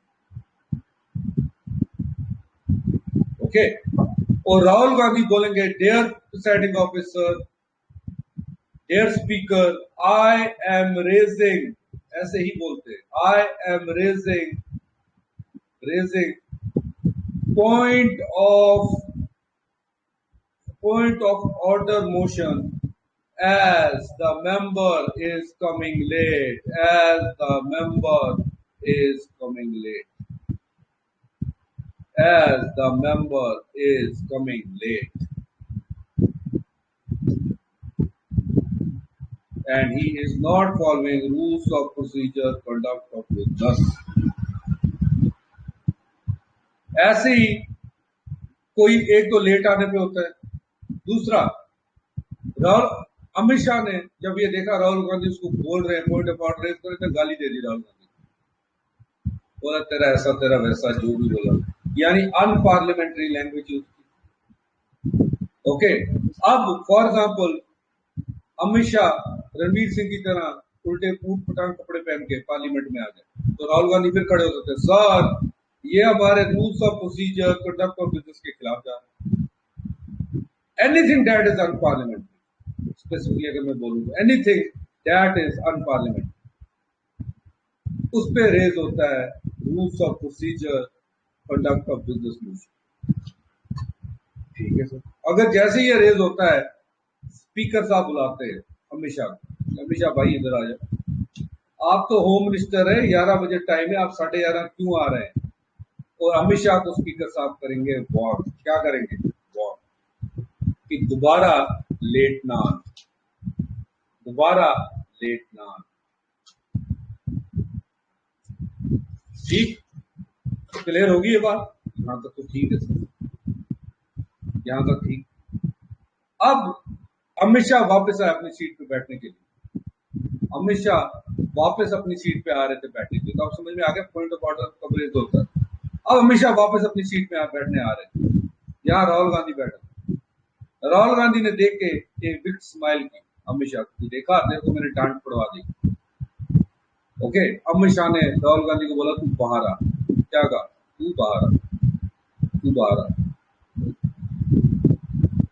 ओके, और राहुल गांधी बोलेंगे dear presiding officer, dear speaker, I am raising, ऐसे ही बोलते हैं, I am raising point of order motion as the member is coming late, as the member is coming late, as the member is coming late, and he is not following rules of procedure, conduct of business. ऐसे ही कोई एक तो late आने पे होता है। दूसरा, राहुल अमित शाह ने जब ये देखा राहुल गांधी उसको बोल रहे हैं पॉइंट ऑफ ऑर्डर रेज करे तो गाली दे दी राहुल गांधी, बोला तेरा ऐसा तेरा वैसा जो भी बोला, यानी अनपार्लियामेंट्री लैंग्वेज यूज की। ओके, अब फॉर एग्जाम्पल अमित शाह रणवीर सिंह की तरह उल्टे ऊट पटांग कपड़े पहन के पार्लियामेंट में आ गए तो राहुल गांधी फिर खड़े हो सकते हैं, सर ये हमारे rules of procedure conduct of business के खिलाफ जा रहे हैं। Anything that is unparliamentary, specifically अगर मैं बोलूं तो एनीथिंग दैट इज अनपार्लियामेंट्री, उस पे रेज होता है rules of procedure conduct of business motion. ठीक है सर, अगर जैसे ये रेज होता है स्पीकर साहब बुलाते हैं अमित शाह भाई इधर आ जाओ, आप तो होम मिनिस्टर है, 11 बजे टाइम है, आप 11:30 क्यों आ रहे हैं? और अमित शाह को स्पीकर साहब करेंगे वॉर्न, क्या करेंगे वॉर्न कि दोबारा लेट ना आना, दोबारा लेट ना आना। ठीक, क्लियर होगी ये बात? यहां तक तो ठीक है सर, यहां तक ठीक। अब अमित शाह वापस आए अपनी सीट पे बैठने के लिए, अमित शाह वापस अपनी सीट पे आ रहे थे बैठने के लिए, तो आप समझ में आ गया पॉइंट ऑफ ऑर्डर कवरेज होता है। अब अमित शाह वापस अपनी सीट पे बैठने आ रहे थे, यहाँ राहुल गांधी बैठा, राहुल गांधी ने देख के एक बिग स्माइल की, अमित शाह को देखा तेरे को मैंने डांट पड़वा दी। ओके, अमित शाह ने राहुल गांधी को बोला तू बाहर आ, क्या कहा? तू बाहर आ, तू बाहर आ,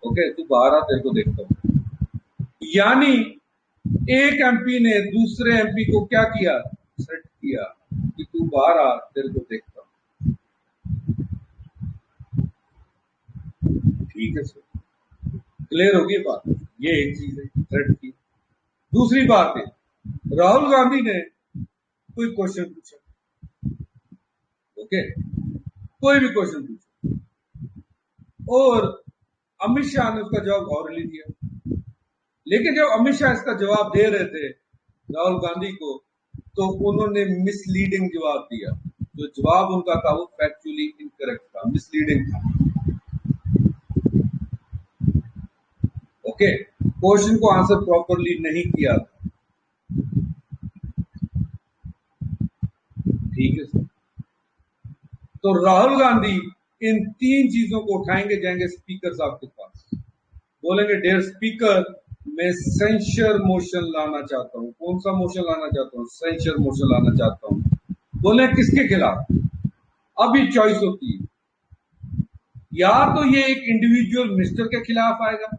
ओके तू बाहर आ, तेरे को देखता हूं। यानी एक एमपी ने दूसरे एमपी को क्या किया? थ्रेट किया कि तू बाहर आ, तेरे को देखता हूं। ठीक है सर, क्लियर होगी बात? ये एक चीज है थ्रेट की। दूसरी बात है, राहुल गांधी ने कोई क्वेश्चन पूछा, ओके कोई भी क्वेश्चन पूछा और अमित शाह ने उसका जवाब ऑरली दिया, लेकिन जब अमित शाह इसका जवाब दे रहे थे राहुल गांधी को तो उन्होंने मिसलीडिंग जवाब दिया, जो जवाब उनका था वो फैक्चुअली इनकरेक्ट था, मिसलीडिंग था। ओके, क्वेश्चन को आंसर प्रॉपरली नहीं किया। ठीक है सर, तो राहुल गांधी इन 3 चीजों को उठाएंगे, जाएंगे स्पीकर साहब के पास, बोलेंगे डियर स्पीकर मैं सेंशर मोशन लाना चाहता हूं। कौन सा मोशन लाना चाहता हूं? सेंशर मोशन लाना चाहता हूं। बोले किसके खिलाफ? अब ये चॉइस होती है, या तो ये एक इंडिविजुअल मिनिस्टर के खिलाफ आएगा,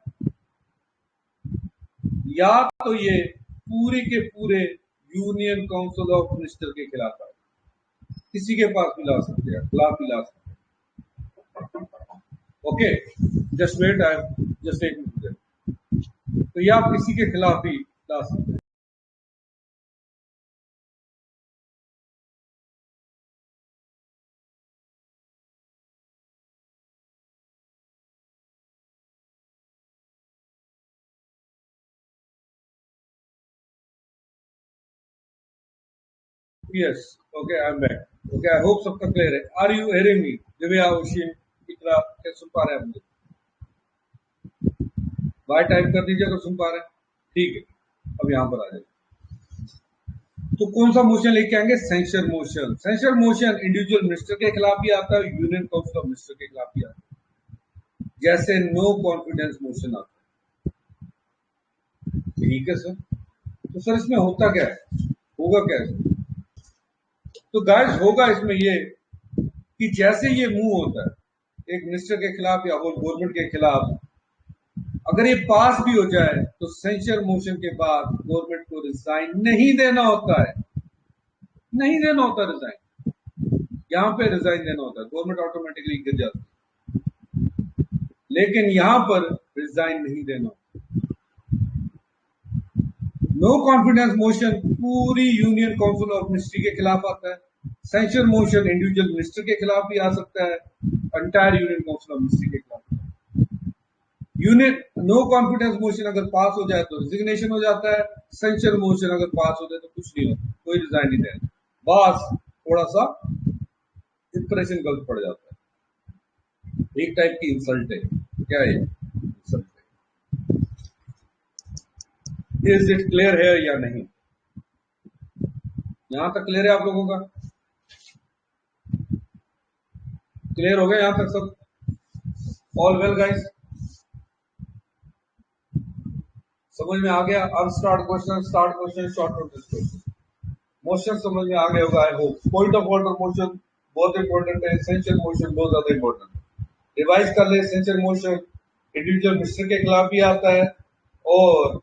या तो ये पूरे के पूरे यूनियन काउंसिल ऑफ मिनिस्टर के खिलाफ आएगा। किसी के पास भी ला सकते हैं, खिलाफ भी ला सकते हैं। Okay, just wait, I just एक मिनट। तो ये आप किसी के खिलाफ भी ला सकते हैं। Yes, okay, I'm back. Okay, I hope सबका क्लियर है। Are you hearing me? Divya, Oshin, Iqra, क्या सुन पा रहे हैं आप मुझे? बाय टाइप कर दीजिए अगर सुन पा रहे हैं। ठीक है, अब यहाँ पर आ जाए। तो कौन सा मोशन लेके आएंगे? Censure motion. Censure motion individual minister के खिलाफ भी आता है, यूनियन काउंसिल ऑफ मिनिस्टर के खिलाफ भी आता है, जैसे नो कॉन्फिडेंस मोशन आता है। ठीक है सर, तो सर इसमें होता क्या है, होगा क्या है? तो गाइस होगा इसमें ये कि जैसे ये मूव होता है एक मिनिस्टर के खिलाफ या होल गवर्नमेंट के खिलाफ, अगर ये पास भी हो जाए तो सेंसर मोशन के बाद गवर्नमेंट को रिजाइन नहीं देना होता है, नहीं देना होता रिजाइन, यहां पे रिजाइन देना होता है, गवर्नमेंट ऑटोमेटिकली गिर जाती है, लेकिन यहां पर रिजाइन नहीं देना होता। नो कॉन्फिडेंस मोशन पूरी यूनियन काउंसिल ऑफ मिनिस्ट्री के खिलाफ आता है। सेंशन मोशन इंडिविजुअल मिनिस्टर के खिलाफ भी आ सकता है, entire union council of ministry के खिलाफ। यूनियन नो कॉन्फिडेंस मोशन अगर पास हो जाए तो रिजिग्नेशन हो जाता है, सेंशन मोशन अगर पास हो जाए तो कुछ नहीं होता, कोई रिजाइन नहीं देना, बस थोड़ा सा इंप्रेशन गलत पड़ जाता है, एक टाइप की इंसल्ट है। क्या है इंसल्ट है? इज इट क्लियर है या नहीं? यहां तक क्लियर है आप लोगों का? क्लियर हो गया यहां तक सब? ऑल वेल गाइस, समझ में आ गया? अब start question short notice question. Motion समझ में आ गया होगा I hope. Point of order motion बहुत इंपॉर्टेंट है, एसेंशियल मोशन बहुत ज्यादा इंपॉर्टेंट है। रिवाइज कर ले, एसेंशियल मोशन इंडिविजुअल मिनिस्टर के खिलाफ भी आता है और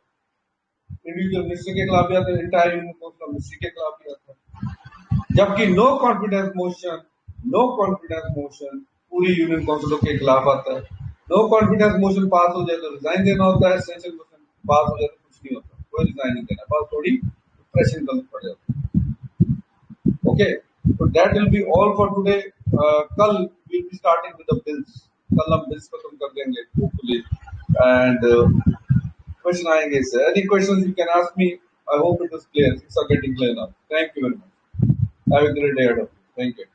इंडिविजुअल मिनिस्टर के खिलाफ भी आता है, entire union council of ministry के खिलाफ भी आता है। जबकि नो कॉन्फिडेंस मोशन पूरी यूनियन काउंसिलों के खिलाफ आता है। नो कॉन्फिडेंस मोशन पास हो जाए तो रिजाइन देना होता है, एसेंशियल मोशन पास हो जाए तो कुछ नहीं होता, कोई रिजाइन नहीं देना, बस थोड़ी प्रेशर कम पड़ जाता है। Okay, so that will be all for today. कल we'll be starting with the bills. कल हम bills खत्म कर देंगे hopefully, and question आएंगे इससे. Any questions you can ask me. I hope it is clear. Things are getting clear now. Thank you very much. Have a great day ahead of you. Thank you.